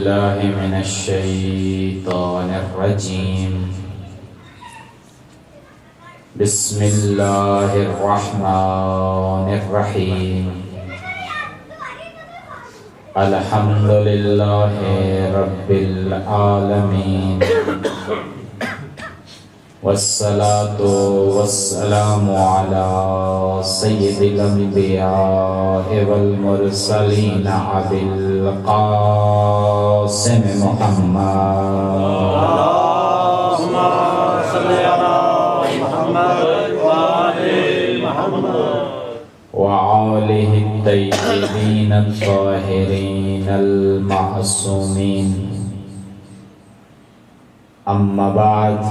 بالله من الشيطان الرجيم. بسم الله الرحمن الرحيم. الحمد لله رب العالمين، والصلاة والسلام على سيد الأنبياء والمرسلين أبي القاسم محمد. اللهم صل على محمد وآل محمد وآله الطيبين الطاهرين المعصومين. أما بعد،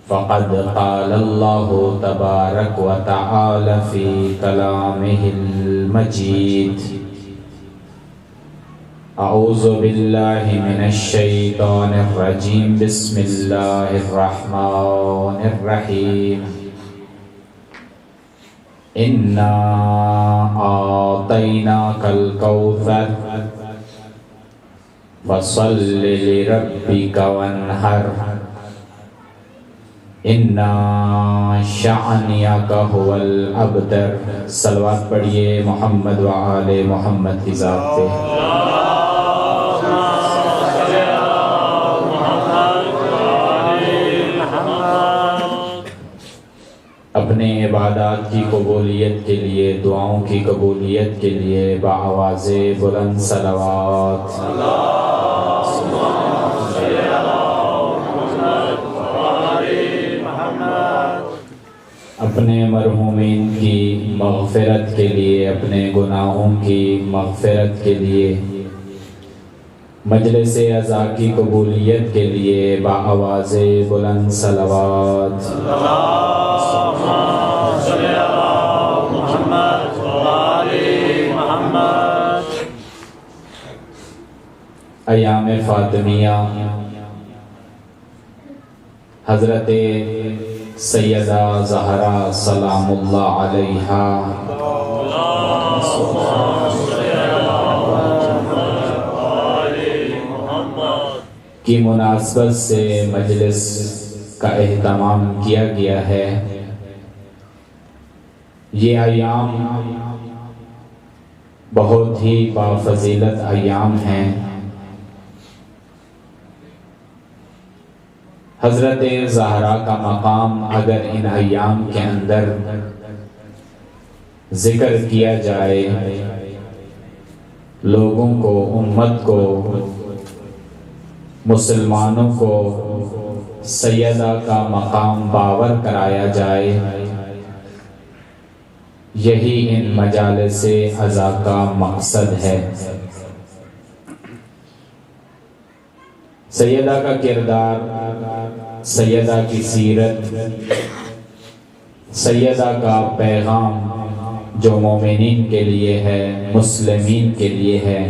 فقد قال الله تبارك وتعالى في كلامه المجيد: أعوذ بالله من الشيطان الرجيم. بسم الله الرحمن الرحيم. إنا أعطيناك الكوثر فصل لربك وانحر إنا شأنك هو الأبتر. صلوات پڑھیے محمد و آل محمد کی ذات پہ. اپنے عبادات کی قبولیت کے لیے، دعاؤں کی قبولیت کے لیے بآواز بلند صلوات. اپنے مرحومین کی مغفرت کے لیے، اپنے گناہوں کی مغفرت کے لیے، مجلس عزا کی قبولیت کے لیے بآواز بلند صلوات. ایام فاطمیہ حضرت سیدہ زہرا سلام اللہ علیہا کی مناسبت سے مجلس کا اہتمام کیا گیا ہے. یہ ایام بہت ہی بافضیلت ایام ہیں. حضرت زہرا کا مقام اگر ان ایام کے اندر ذکر کیا جائے، لوگوں کو، امت کو، مسلمانوں کو سیدہ کا مقام باور کرایا جائے، یہی ان مجالس عزا کا مقصد ہے. سیدہ کا کردار، سیدہ کی سیرت، سیدہ کا پیغام جو مومنین کے لیے ہے، مسلمین کے لیے ہے،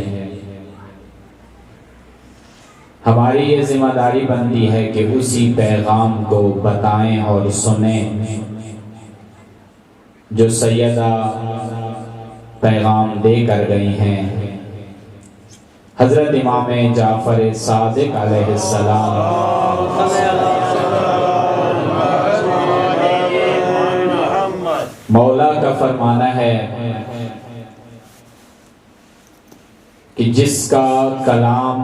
ہماری یہ ذمہ داری بنتی ہے کہ اسی پیغام کو بتائیں اور سنیں جو سیدہ پیغام دے کر گئی ہیں. حضرت امام جعفر صادق علیہ السلام مولا کا فرمانا ہے کہ جس کا کلام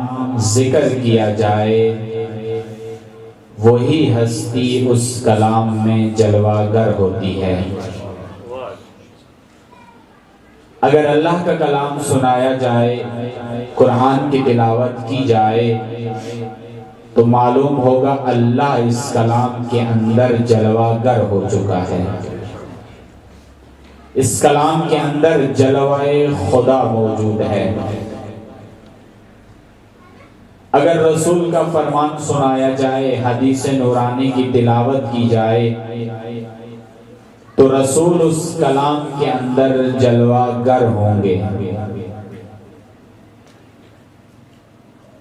ذکر کیا جائے وہی ہستی اس کلام میں جلوہ گر ہوتی ہے. اگر اللہ کا کلام سنایا جائے، قرآن کی تلاوت کی جائے، تو معلوم ہوگا اللہ اس کلام کے اندر جلوہ گر ہو چکا ہے. اس کلام کے اندر جلوہ خدا موجود ہے. اگر رسول کا فرمان سنایا جائے، حدیث نورانی کی تلاوت کی جائے، تو رسول اس کلام کے اندر جلوہ گر ہوں گے.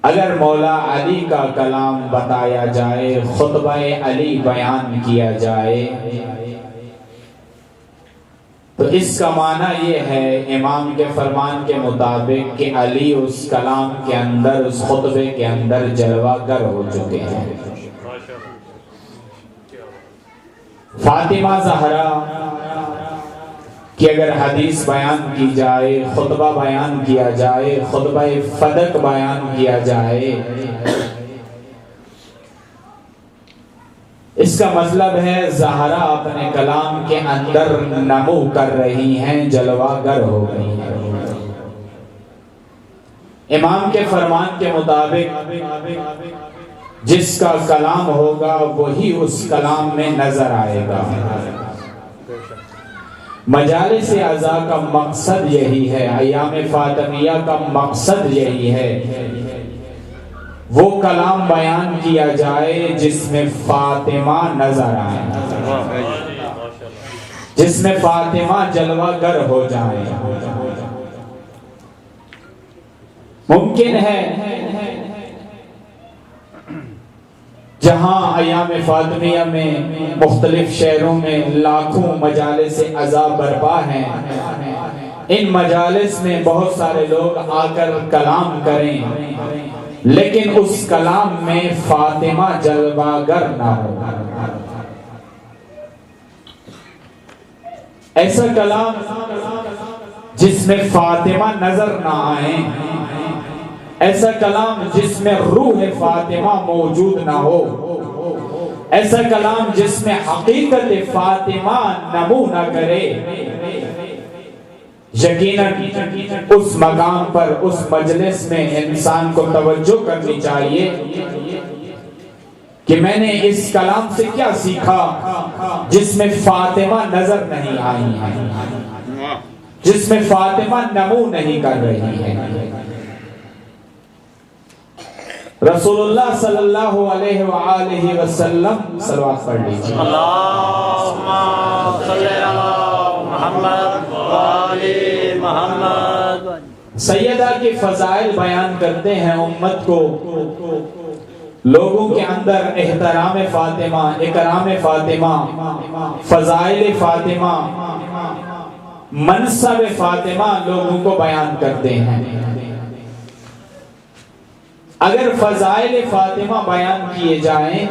اگر مولا علی کا کلام بتایا جائے، خطبہ علی بیان کیا جائے، تو اس کا معنی یہ ہے امام کے فرمان کے مطابق کہ علی اس کلام کے اندر، اس خطبے کے اندر جلوہ گر ہو چکے ہیں۔ فاطمہ زہرا کہ اگر حدیث بیان کی جائے، خطبہ بیان کیا جائے، خطبہ فدق بیان کیا جائے، اس کا مطلب ہے زہرا اپنے کلام کے اندر نمو کر رہی ہیں، جلوہ گر ہو گئی ہیں۔ امام کے فرمان کے مطابق جس کا کلام ہوگا وہی اس کلام میں نظر آئے گا۔ مجالس عزا کا مقصد یہی ہے، ایام فاطمیہ کا مقصد یہی ہے، وہ کلام بیان کیا جائے جس میں فاطمہ نظر آئے، جس میں فاطمہ جلوہ گر ہو جائے۔ ممکن ہے جہاں ایام فاطمیہ میں مختلف شہروں میں لاکھوں مجالس عزا برپا ہیں، ان مجالس میں بہت سارے لوگ آ کر کلام کریں، لیکن اس کلام میں فاطمہ جلوہ گر نہ ہو۔ ایسا کلام جس میں فاطمہ نظر نہ آئے، ایسا کلام جس میں روح فاطمہ موجود نہ ہو، ایسا کلام جس میں حقیقت فاطمہ نمو نہ کرے، یقیناً اس مقام پر، اس مجلس میں انسان کو توجہ کرنی چاہیے کہ میں نے اس کلام سے کیا سیکھا جس میں فاطمہ نظر نہیں آئی ہے، جس میں فاطمہ نمو نہیں کر رہی ہے۔ رسول اللہ صلی اللہ علیہ وآلہ وسلم صلوات پڑھ لیجیے۔ اللہم صلی علی محمد وآلِ محمد۔ سیدہ کی فضائل بیان کرتے ہیں امت کو، لوگوں کے اندر احترام فاطمہ، اکرام فاطمہ، فضائل فاطمہ، منصب فاطمہ لوگوں کو بیان کرتے ہیں۔ اگر فضائل فاطمہ بیان کیے جائیں،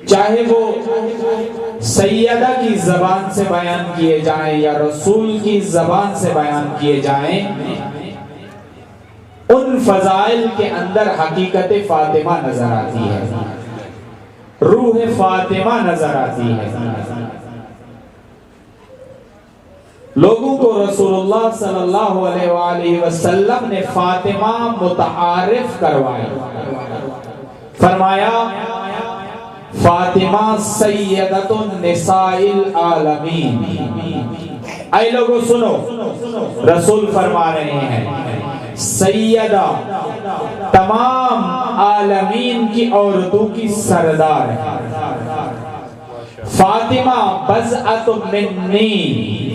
چاہے وہ سیدہ کی زبان سے بیان کیے جائیں یا رسول کی زبان سے بیان کیے جائیں، ان فضائل کے اندر حقیقت فاطمہ نظر آتی ہے، روح فاطمہ نظر آتی ہے۔ لوگوں کو رسول اللہ صلی اللہ علیہ وآلہ وسلم نے فاطمہ متعارف کروایا، فرمایا فاطمہ سیدۃ النساء العالمین۔ اے لوگوں سنو، رسول فرما رہے ہیں سیدہ تمام عالمین کی عورتوں کی سردار ہے، فاطمہ بضعۃ منی۔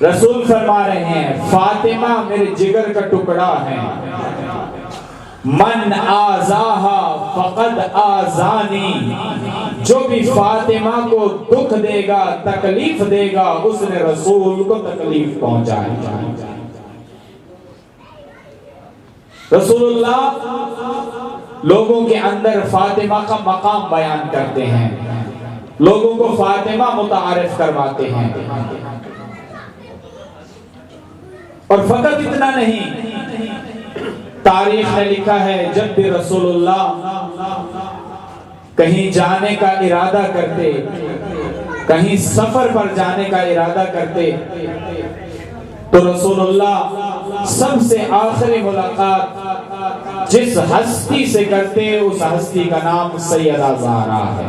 رسول فرما رہے ہیں فاطمہ میرے جگر کا ٹکڑا ہے، من آزاہا فقد آزانی، جو بھی فاطمہ کو دکھ دے گا، تکلیف دے گا، اس نے رسول کو تکلیف پہنچائی۔ رسول اللہ لوگوں کے اندر فاطمہ کا مقام بیان کرتے ہیں، لوگوں کو فاطمہ متعارف کرواتے ہیں۔ اور فقط اتنا نہیں، تاریخ نے لکھا ہے جب بھی رسول اللہ کہیں جانے کا ارادہ کرتے، کہیں سفر پر جانے کا ارادہ کرتے، تو رسول اللہ سب سے آخری ملاقات جس ہستی سے کرتے، اس ہستی کا نام سیدہ زہرا ہے،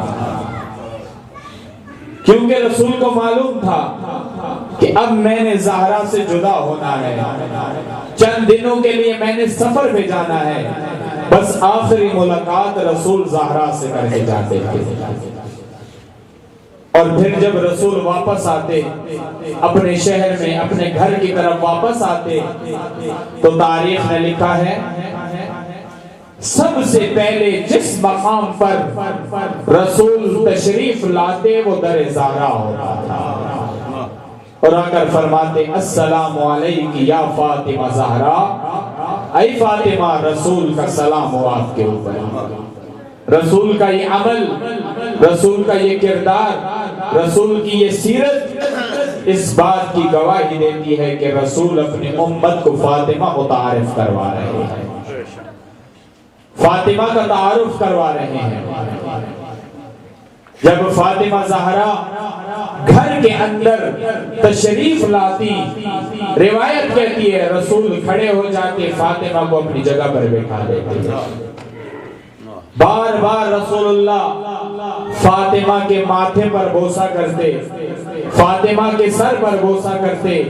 کیونکہ رسول کو معلوم تھا کہ اب میں نے زہرا سے جدا ہونا ہے، چند دنوں کے لیے میں نے سفر پہ جانا ہے، بس آخری ملاقات رسول زہرا سے کر کے جاتے تھے۔ اور پھر جب رسول واپس آتے، اپنے شہر میں، اپنے گھر کی طرف واپس آتے، تو تاریخ نے لکھا ہے سب سے پہلے جس مقام پر رسول تشریف لاتے وہ در زہرا ہوتا تھا، اور اگر فرماتے السلام علیک یا فاطمہ زہرا، اے فاطمہ رسول کا سلام ہو آپ کے اوپر۔ رسول کا یہ عمل، رسول کا یہ کردار، رسول کی یہ سیرت اس بات کی گواہی دیتی ہے کہ رسول اپنی امت کو فاطمہ متعارف کروا رہے ہیں، فاطمہ کا تعارف کروا رہے ہیں۔ جب فاطمہ زہرا گھر کے اندر تشریف لاتی، روایت کہتی ہے رسول کھڑے ہو جاتے، فاطمہ کو اپنی جگہ پر بٹھا دیتے۔ بار بار رسول اللہ فاطمہ کے ماتھے پر بوسہ کرتے، فاطمہ کے سر پر بوسہ کرتے،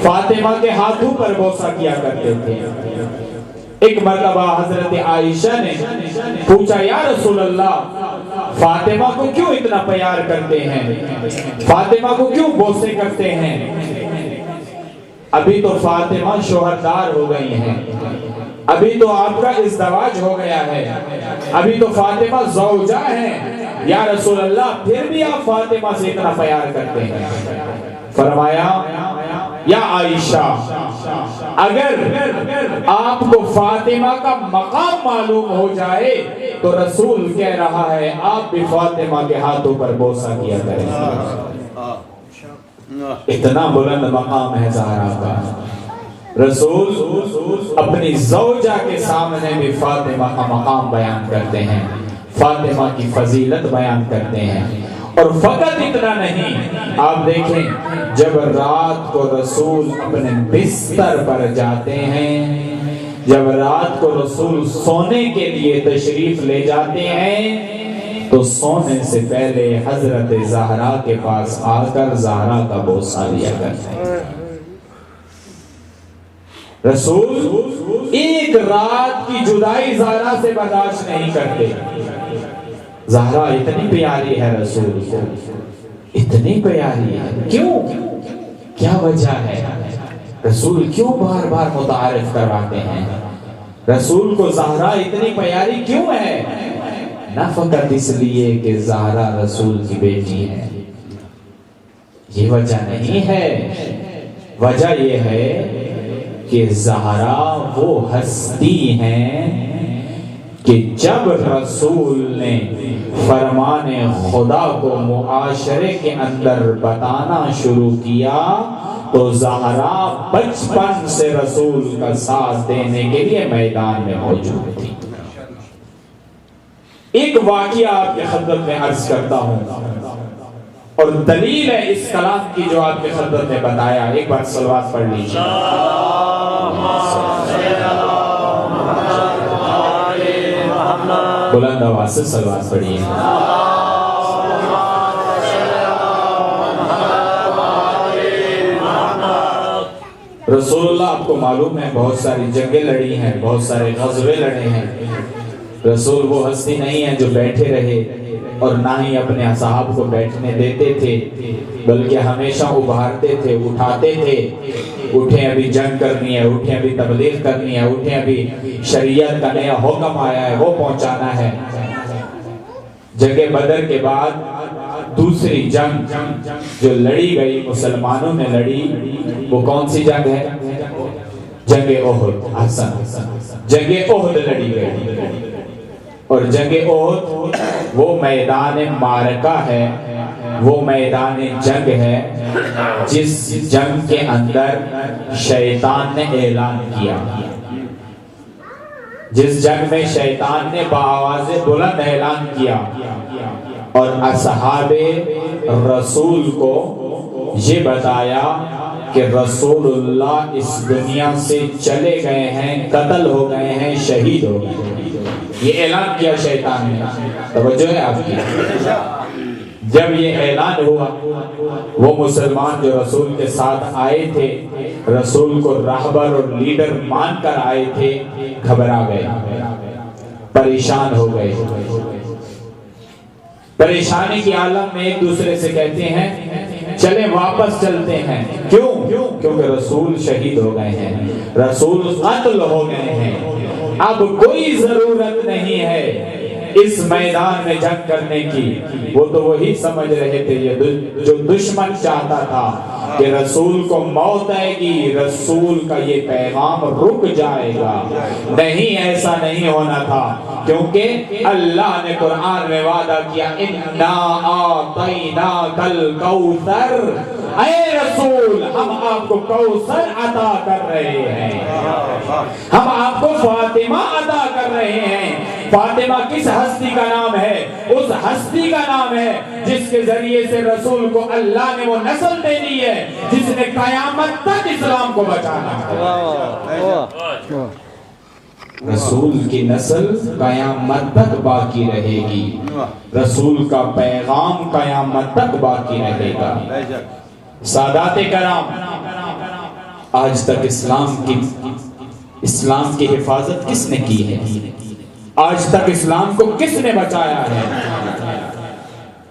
فاطمہ کے ہاتھوں پر بوسہ کیا کرتے تھے۔ ایک مرتبہ حضرت عائشہ نے پوچھا یا رسول اللہ فاطمہ کو کیوں اتنا پیار کرتے ہیں، فاطمہ کو کیوں بوسے کرتے ہیں؟ ابھی تو فاطمہ شوہردار ہو گئی ہیں، ابھی تو آپ کا ازدواج ہو گیا ہے، ابھی تو فاطمہ زوجہ ہیں، یا رسول اللہ پھر بھی آپ فاطمہ سے اتنا پیار کرتے ہیں؟ فرمایا یا عائشہ اگر آپ کو فاطمہ کا مقام معلوم ہو جائے تو رسول کہہ رہا ہے آپ بھی فاطمہ کے ہاتھوں پر بوسہ کیا کریں۔ اتنا بلند مقام ہے زہرا کا۔ رسول اپنی زوجہ کے سامنے بھی فاطمہ کا مقام بیان کرتے ہیں، فاطمہ کی فضیلت بیان کرتے ہیں۔ اور فقط اتنا نہیں، آپ دیکھیں جب رات کو رسول اپنے بستر پر جاتے ہیں، جب رات کو رسول سونے کے لیے تشریف لے جاتے ہیں تو سونے سے پہلے حضرت زہرا کے پاس آ کر زہرا کا بوسہ لیا کرتے ہیں۔ رسول ایک رات کی جدائی زہرا سے برداشت نہیں کرتے۔ زہرا اتنی پیاری ہے رسول کو، اتنی پیاری ہے، کیوں؟ کیا وجہ ہے؟ رسول کیوں بار بار متعارف کرواتے ہیں؟ رسول کو زہرا اتنی پیاری کیوں ہے؟ نہ فقط اس لیے کہ زہرا رسول کی بیٹی ہے، یہ وجہ نہیں ہے۔ وجہ یہ ہے کہ زہرا وہ ہستی ہیں کہ جب رسول نے فرمان خدا کو معاشرے کے اندر بتانا شروع کیا تو زہرا بچپن سے رسول کا ساتھ دینے کے لیے میدان میں موجود تھی۔ ایک واقعہ آپ کی خدمت میں عرض کرتا ہوں اور دلیل ہے اس کلام کی جو آپ کی خدمت میں بتایا۔ ایک بار صلوات پڑھ لیجیے۔ بلند آواز سے صلوات پڑھیے۔ رسول اللہ آپ کو معلوم ہے بہت ساری جنگیں لڑی ہیں، بہت سارے غزوے لڑے ہیں۔ رسول وہ ہستی نہیں ہے جو بیٹھے رہے اور نہ ہی اپنے اصحاب کو بیٹھنے دیتے تھے، بلکہ ہمیشہ ابھارتے تھے، اٹھاتے تھے، اٹھیں ابھی جنگ کرنی ہے، اٹھیں ابھی تبلیغ کرنی ہے، اٹھیں ابھی شریعت کا نیا حکم آیا ہے وہ پہنچانا ہے۔ جنگ بدر کے بعد دوسری جنگ جو لڑی گئی مسلمانوں نے لڑی وہ کون سی جنگ ہے؟ جنگ احد۔ حسن، جنگ احد لڑی گئی، اور جنگ احد وہ میدان معرکہ ہے، وہ میدان جنگ ہے جس جنگ کے اندر شیطان نے اعلان کیا، جس جنگ میں شیطان نے بآواز بلند اعلان کیا اور اصحاب رسول کو یہ بتایا کہ رسول اللہ اس دنیا سے چلے گئے ہیں، قتل ہو گئے ہیں، شہید ہو گئے ہیں۔ یہ اعلان کیا شیطان نے، توجہ ہے آپ کی۔ جب یہ اعلان ہوا وہ مسلمان جو رسول کے ساتھ آئے تھے، رسول کو راہبر اور لیڈر مان کر آئے تھے، گھبرا گئے، پریشان ہو گئے۔ پریشانی کی عالم میں ایک دوسرے سے کہتے ہیں چلیں واپس چلتے ہیں۔ کیوں؟ کیونکہ رسول شہید ہو گئے ہیں، رسول قتل ہو گئے ہیں۔ اب کوئی ضرورت نہیں ہے اس میدان میں جنگ کرنے کی۔ وہ تو وہی سمجھ رہے تھے یہ جو دشمن چاہتا تھا کہ رسول کو موت آئے گی، رسول کا یہ پیغام رک جائے گا۔ نہیں، ایسا نہیں ہونا تھا، کیونکہ اللہ نے قرآن میں وعدہ کیا اِنَّا أَعْطَيْنَاكَ الْكَوْثَرَ، اے رسول ہم آپ کو کوثر عطا کر رہے ہیں، ہم آپ کو فاطمہ عطا کر رہے ہیں۔ فاطمہ کس ہستی کا نام ہے؟ اس ہستی کا نام ہے جس کے ذریعے سے رسول کو اللہ نے وہ نسل دے دی ہے جس نے قیامت تک اسلام کو بچانا ہے۔ رسول کی نسل قیامت تک باقی رہے گی، رسول کا پیغام قیامت تک باقی رہے گا۔ سادات کرام، آج تک اسلام کی حفاظت کس نے کی ہے؟ آج تک اسلام کو کس نے بچایا ہے؟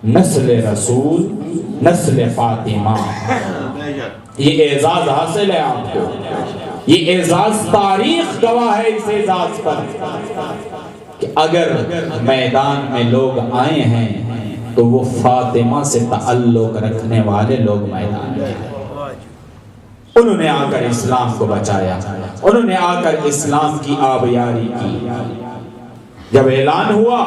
نسل رسول، نسل فاطمہ۔ یہ اعزاز حاصل ہے آپ کو، یہ اعزاز تاریخ گواہ ہے اس اعزاز پر کہ اگر میدان میں لوگ آئے ہیں تو وہ فاطمہ سے تعلق رکھنے والے لوگ میدان میں ہیں۔ انہوں نے آ کر اسلام کو بچایا، انہوں نے آ کر اسلام کی آبیاری کی۔ جب اعلان ہوا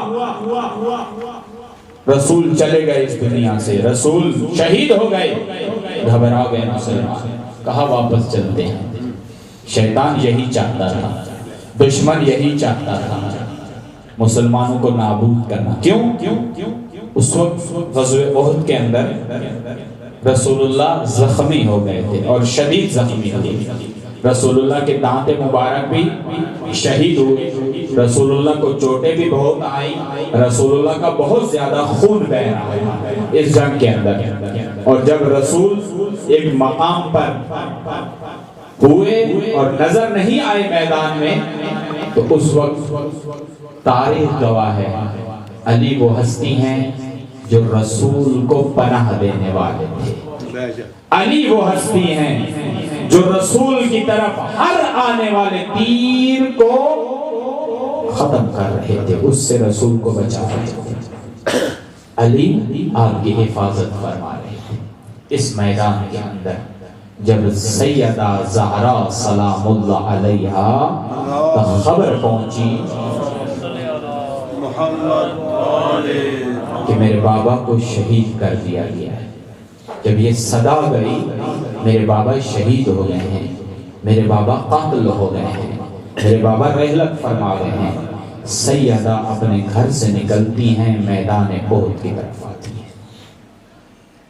رسول چلے گئے اس دنیا سے، رسول شہید ہو گئے، گھبرا گئے مسلمان، کہا واپس چلتے ہیں۔ شیطان یہی چاہتا تھا، دشمن یہی چاہتا تھا، مسلمانوں کو نابود کرنا۔ کیوں؟ اس وقت غزوہ احد کے اندر رسول اللہ زخمی ہو گئے تھے اور شدید زخمی تھے۔ رسول اللہ کے دانت مبارک بھی شہید ہوئے، رسول اللہ کو چوٹیں بھی بہت آئی، رسول اللہ کا بہت زیادہ خون بہ رہا ہے اس جنگ کے اندر۔ اور جب رسول ایک مقام پر ہوئے اور نظر نہیں آئے میدان میں، تو اس وقت تاریخ گواہ ہے علی وہ ہستی ہیں جو رسول کو پناہ دینے والے تھے، علی وہ ہستی ہیں جو رسول کی طرف ہر آنے والے تیر کو ختم کر رہے تھے، اس سے رسول کو بچا رہے تھے۔ علی آپ کی حفاظت فرما رہے تھے۔ اس میدان کے اندر جب سیدہ زہرا سلام اللہ علیہا خبر پہنچی کہ میرے بابا کو شہید کر دیا گیا ہے، جب یہ صدا گئی میرے بابا شہید ہو گئے ہیں، میرے بابا قتل ہو گئے ہیں، میرے بابا رحلت فرما گئے ہیں، سیدہ اپنے گھر سے نکلتی ہیں، میدان احد کی طرف آتی ہیں،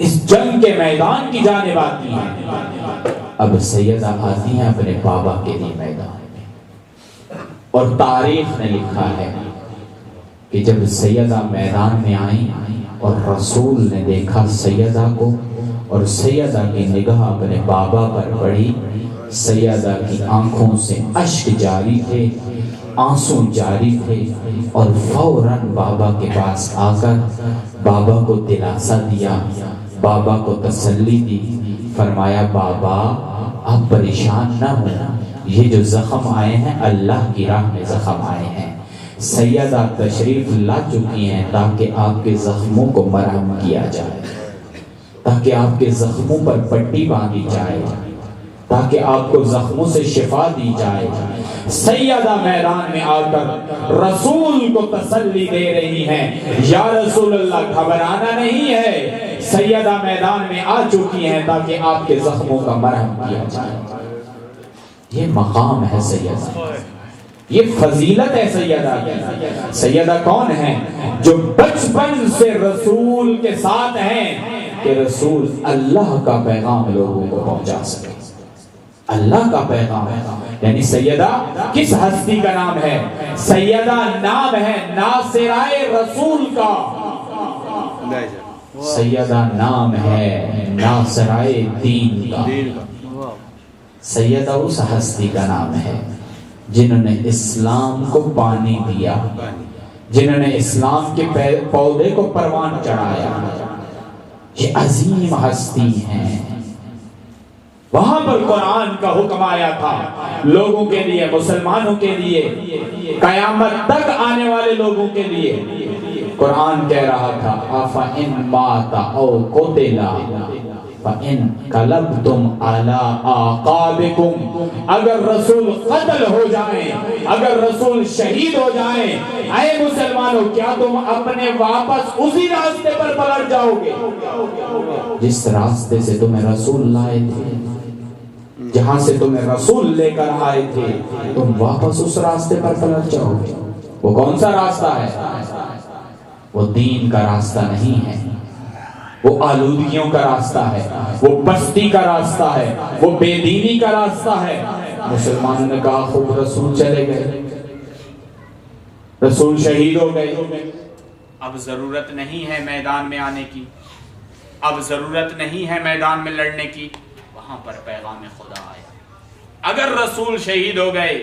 اس جنگ کے میدان کی جانب آتی ہیں۔ اب سیدہ آتی ہیں اپنے بابا کے لیے میدان میں، اور تاریخ نے لکھا ہے کہ جب سیدہ میدان میں آئیں اور رسول نے دیکھا سیدہ کو، اور سیدہ کی نگاہ اپنے بابا پر پڑی، سیدہ کی آنکھوں سے اشک جاری تھے، آنسو جاری تھے، اور فوراً بابا کے پاس آ کر بابا کو دلاسا دیا، بابا کو تسلی دی، فرمایا بابا آپ پریشان نہ ہو، یہ جو زخم آئے ہیں اللہ کی راہ میں زخم آئے ہیں، سیدہ تشریف لا چکی ہیں تاکہ آپ کے زخموں کو مرہم کیا جائے، تاکہ آپ کے زخموں پر پٹی باندھی جائے، تاکہ آپ کو زخموں سے شفا دی جائے۔ سیدہ میدان میں آ کر رسول کو تسلی دے رہی ہیں، یا رسول اللہ گھبرانا نہیں ہے، سیدہ میدان میں آ چکی ہیں تاکہ آپ کے زخموں کا مرہم کیا جائے۔ یہ مقام ہے سیدہ، یہ فضیلت ہے سیدہ کی۔ سیدہ کون ہے؟ جو بچپن سے رسول کے ساتھ ہیں کہ رسول اللہ کا پیغام لوگوں کو پہنچا سکے، اللہ کا پیغام ہے۔ یعنی سیدہ کس ہستی کا نام ہے؟ سیدہ نام ہے ناصرائے رسول کا، سیدہ نام ہے ناصرائے دین کا، سیدہ اس ہستی کا نام ہے جنہوں نے اسلام کو پانی دیا، جنہوں نے اسلام کے پودے کو پروان چڑھایا۔ یہ عظیم ہستی ہیں، وہاں پر قرآن کا حکم آیا تھا لوگوں کے لیے، مسلمانوں کے لیے، قیامت تک آنے والے لوگوں کے لیے۔ قرآن کہہ رہا تھا أَفَإِن مَاتَ أَوْ قُتِلَ فَإِن قَلَبْتُمْ عَلَىٰ أَعْقَابِكُمْ، اگر رسول قتل ہو جائیں، اگر رسول شہید ہو جائیں، اے مسلمانوں کیا تم اپنے واپس اسی راستے پر پلٹ جاؤ گے جس راستے سے تمہیں رسول لائے تھے، جہاں سے تمہیں رسول لے کر آئے تھے، تم واپس اس راستے پر پلٹ جاؤ گے؟ وہ کون سا راستہ ہے؟ وہ دین کا راستہ نہیں ہے، وہ آلودگیوں کا راستہ ہے، وہ پستی کا راستہ ہے، وہ بے دینی کا راستہ ہے۔ مسلمانوں نے کہا خوب رسول چلے گئے، رسول شہید ہو گئے، اب ضرورت نہیں ہے میدان میں آنے کی، اب ضرورت نہیں ہے میدان میں لڑنے کی۔ وہاں پر پیغام خدا آیا، اگر رسول شہید ہو گئے،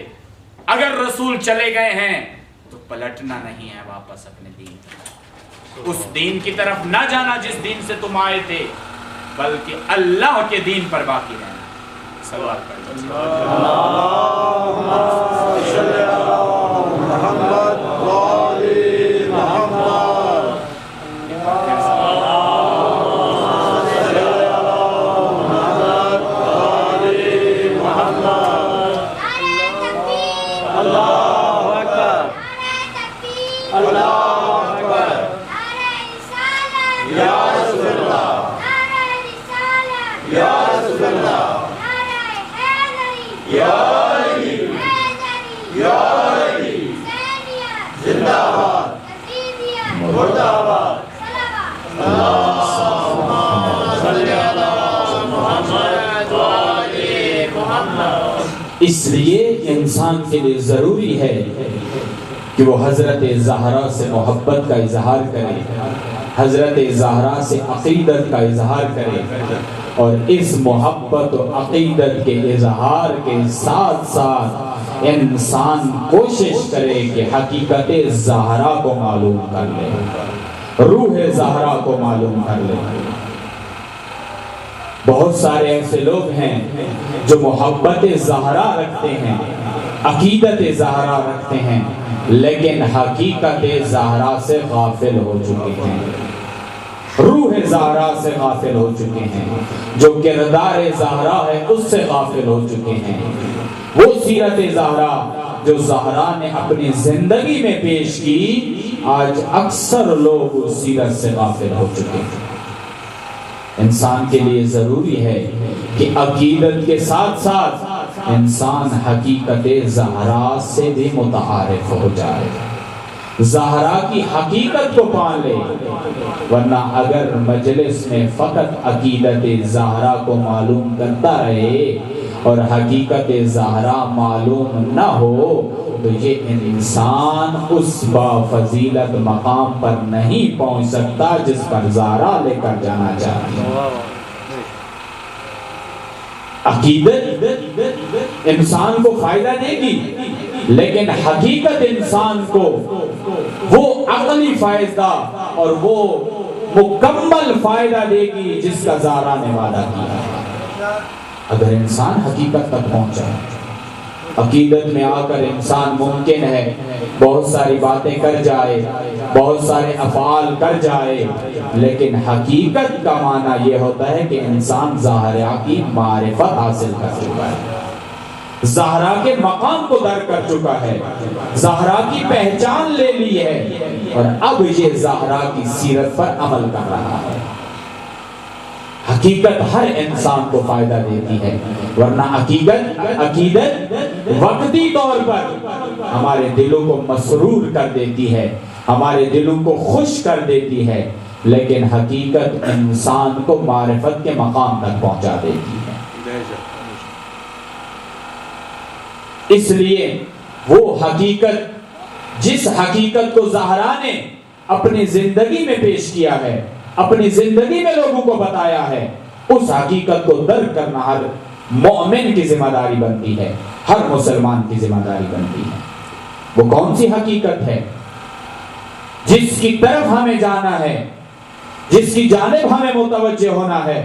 اگر رسول چلے گئے ہیں تو پلٹنا نہیں ہے واپس اپنے دین کی، اس دین کی طرف نہ جانا جس دین سے تم آئے تھے، بلکہ اللہ کے دین پر باقی رہنا۔ صلوات پڑھیں۔ اللہم صلی علی محمد وآل محمد۔ اللہ اکبر، اللہ اکبر، یا رسول اللہ، یا رسول اللہ، یا علی، یا علی، زندہ باد، مردہ باد۔ اللہم صلی علی محمد وآل محمد۔ اس لیے انسان کے لیے ضروری ہے کہ وہ حضرت زہرا سے محبت کا اظہار کرے، حضرت زہرا سے عقیدت کا اظہار کرے، اور اس محبت و عقیدت کے اظہار کے ساتھ ساتھ انسان کوشش کرے کہ حقیقت زہرا کو معلوم کر لے، روح زہرا کو معلوم کر لے۔ بہت سارے ایسے لوگ ہیں جو محبت زہرا رکھتے ہیں، عقیدت زہرا رکھتے ہیں، لیکن حقیقت زہرا سے غافل ہو چکے ہیں، روح زہرا سے غافل ہو چکے ہیں، جو کردار زہرا ہے اس سے غافل ہو چکے ہیں۔ وہ سیرت زہرا جو زہرا نے اپنی زندگی میں پیش کی، آج اکثر لوگ اس سیرت سے غافل ہو چکے ہیں۔ انسان کے لیے ضروری ہے کہ عقیدت کے ساتھ ساتھ انسان حقیقت زہرا سے بھی متعارف ہو جائے، زہرا کی حقیقت کو پان لے، ورنہ اگر مجلس میں فقط عقیدت زہرا کو معلوم کرتا رہے اور حقیقت زہرا معلوم نہ ہو تو یہ انسان اس بافضیلت مقام پر نہیں پہنچ سکتا جس پر زہرا لے کر جانا چاہتے ہیں۔ عقیدت انسان کو فائدہ دے گی، لیکن حقیقت انسان کو وہ عقلی فائدہ اور وہ مکمل فائدہ دے گی جس کا زہرا نے وعدہ کیا۔ اگر انسان حقیقت تک پہنچا، عقیدت میں آ کر انسان ممکن ہے بہت ساری باتیں کر جائے، بہت سارے افعال کر جائے، لیکن حقیقت کا معنی یہ ہوتا ہے کہ انسان زہرا کی معرفت حاصل کر چکا ہے، زہرا کے مقام کو درک کر چکا ہے، زہرا کی پہچان لے لی ہے، اور اب یہ زہرا کی سیرت پر عمل کر رہا ہے۔ حقیقت ہر انسان کو فائدہ دیتی ہے، ورنہ عقیدت وقتی طور پر ہمارے دلوں کو مسرور کر دیتی ہے، ہمارے دلوں کو خوش کر دیتی ہے، لیکن حقیقت انسان کو معرفت کے مقام تک پہنچا دیتی ہے۔ اس لیے وہ حقیقت، جس حقیقت کو زہرا نے اپنی زندگی میں پیش کیا ہے، اپنی زندگی میں لوگوں کو بتایا ہے، اس حقیقت کو درک کرنا ہر مومن کی ذمہ داری بنتی ہے، ہر مسلمان کی ذمہ داری بنتی ہے۔ وہ کون سی حقیقت ہے جس کی طرف ہمیں جانا ہے، جس کی جانب ہمیں متوجہ ہونا ہے؟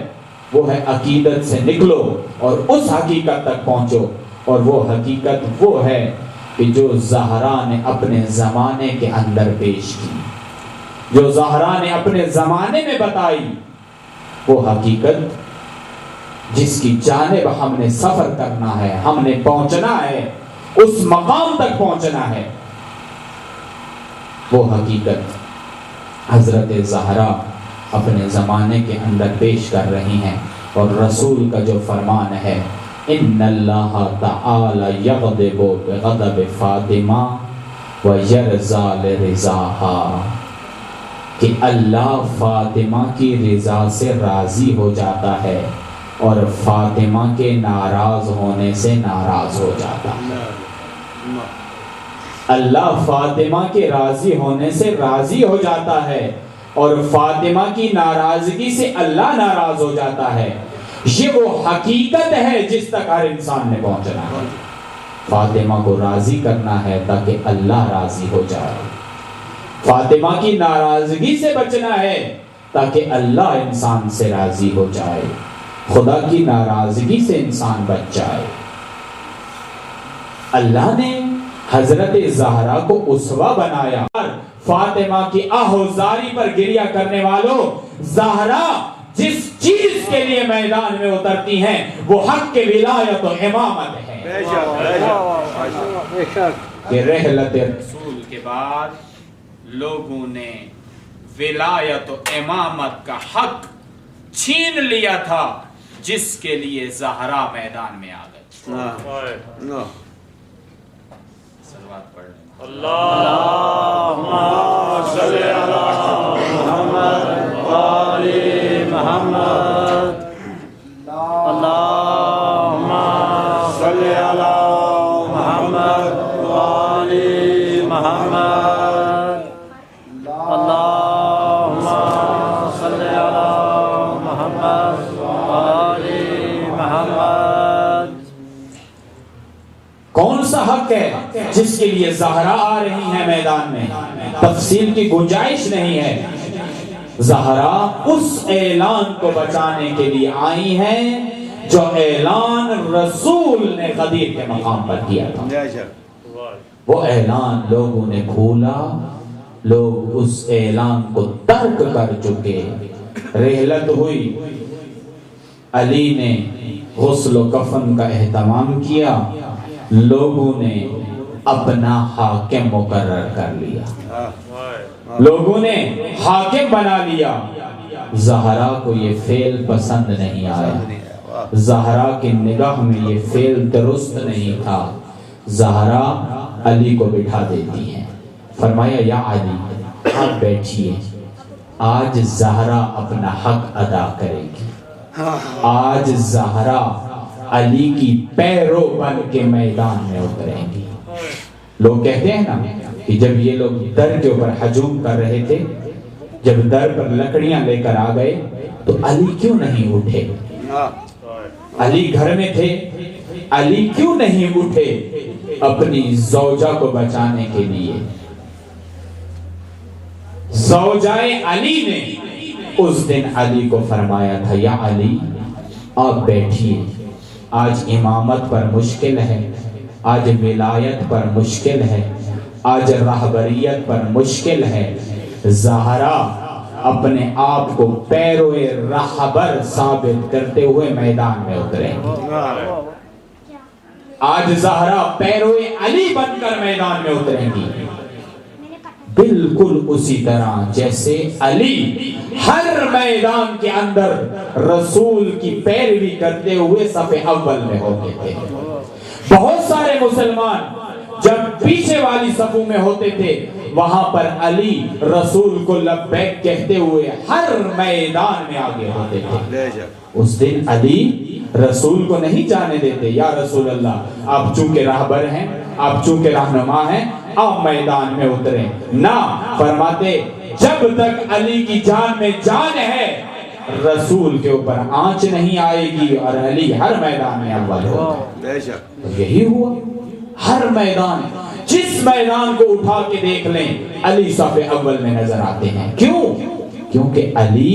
وہ ہے عقیدت سے نکلو اور اس حقیقت تک پہنچو، اور وہ حقیقت وہ ہے کہ جو زہرا نے اپنے زمانے کے اندر پیش کی، جو زہرا نے اپنے زمانے میں بتائی، وہ حقیقت جس کی جانب ہم نے سفر کرنا ہے، ہم نے پہنچنا ہے، اس مقام تک پہنچنا ہے، وہ حقیقت حضرت زہرا اپنے زمانے کے اندر پیش کر رہی ہیں۔ اور رسول کا جو فرمان ہے ان اللہ تعالی یغضب بغضب فاطمہ ویرضا لرضاہا، کہ اللہ فاطمہ کی رضا سے راضی ہو جاتا ہے اور فاطمہ کے ناراض ہونے سے ناراض ہو جاتا ہے۔ اللہ فاطمہ کے راضی ہونے سے راضی ہو جاتا ہے اور فاطمہ کی ناراضگی سے اللہ ناراض ہو جاتا ہے۔ یہ وہ حقیقت ہے جس تک ہر انسان نے پہنچنا ہے۔ فاطمہ کو راضی کرنا ہے تاکہ اللہ راضی ہو جائے، فاطمہ کی ناراضگی سے بچنا ہے تاکہ اللہ انسان سے راضی ہو جائے، خدا کی ناراضگی سے انسان بچ جائے۔ اللہ نے حضرت زہرا کو اسوہ بنایا۔ فاطمہ کی آہوزاری پر گریہ کرنے والوں، زہرا جس چیز کے لیے میدان میں اترتی ہیں وہ حق کے ولایت و امامت ہے۔ کہ رحلت رسول کے بعد لوگوں نے ولایت و امامت کا حق چھین لیا تھا، جس کے لیے زہرا میدان میں آ گئی۔ صلوات پڑھ لیں۔ اللہم صلی علی محمد وآل محمد، اللہم صلی علی محمد وآل محمد، اللہم صلی علی محمد وآل محمد۔ کون سا حق ہے جس کے لیے زہرا آ رہی ہیں میدان میں؟ تفصیل کی گنجائش نہیں ہے۔ زہرا اس اعلان کو بچانے کے لیے آئی ہیں جو اعلان رسول نے غدیر کے مقام پر کیا تھا۔ وہ اعلان لوگوں نے کھولا، لوگ اس اعلان کو ترک کر چکے۔ رحلت ہوئی، علی نے غسل و کفن کا اہتمام کیا، لوگوں نے اپنا حاکم مقرر کر لیا، لوگوں نے حاکم بنا لیا۔ زہرا کو یہ فعل پسند نہیں آیا، زہرا کی نگاہ میں یہ فعل درست نہیں تھا۔ زہرا علی کو بٹھا دیتی ہیں، فرمایا یا علی آپ بیٹھیے، آج زہرا اپنا حق ادا کرے گی، آج زہرا علی کی پیرو بن کے میدان میں اتریں گی۔ لوگ کہتے ہیں نا کہ جب یہ لوگ در کے اوپر ہجوم کر رہے تھے، جب در پر لکڑیاں لے کر آ گئے تو علی کیوں نہیں اٹھے؟ علی گھر میں تھے، علی کیوں نہیں اٹھے اپنی زوجہ کو بچانے کے لیے؟ زوجائے علی نے اس دن علی کو فرمایا تھا یا علی آپ بیٹھیے، آج امامت پر مشکل ہے، آج ولایت پر مشکل ہے، آج رہبریت پر مشکل ہے۔ زہرا اپنے آپ کو پیروئے رہبر ثابت کرتے ہوئے میدان میں اتریں گے۔ آج زہرا پیروئے علی بن کر میدان میں اتریں گی، بالکل اسی طرح جیسے علی ہر میدان کے اندر رسول کی پیروی کرتے ہوئے صف اول میں ہوتے تھے۔ بہت سارے مسلمان جب پیچھے والی صفوں میں ہوتے تھے، وہاں پر علی رسول کو لبیک کہتے ہوئے ہر میدان میں آگے ہوتے تھے۔ اس دن علی رسول کو نہیں جانے دیتے، یا رسول اللہ آپ چونکہ راہبر ہیں، آپ چونکہ رہنما ہیں، آپ میدان میں اتریں۔ نہ، فرماتے جب تک علی کی جان میں جان ہے رسول کے اوپر آنچ نہیں آئے گی، اور علی ہر میدان میں اول ہوگا۔ یہی ہوا، ہر میدان، جس میدان کو اٹھا کے دیکھ لیں علی صف اول میں نظر آتے ہیں۔ کیوں؟ کیونکہ علی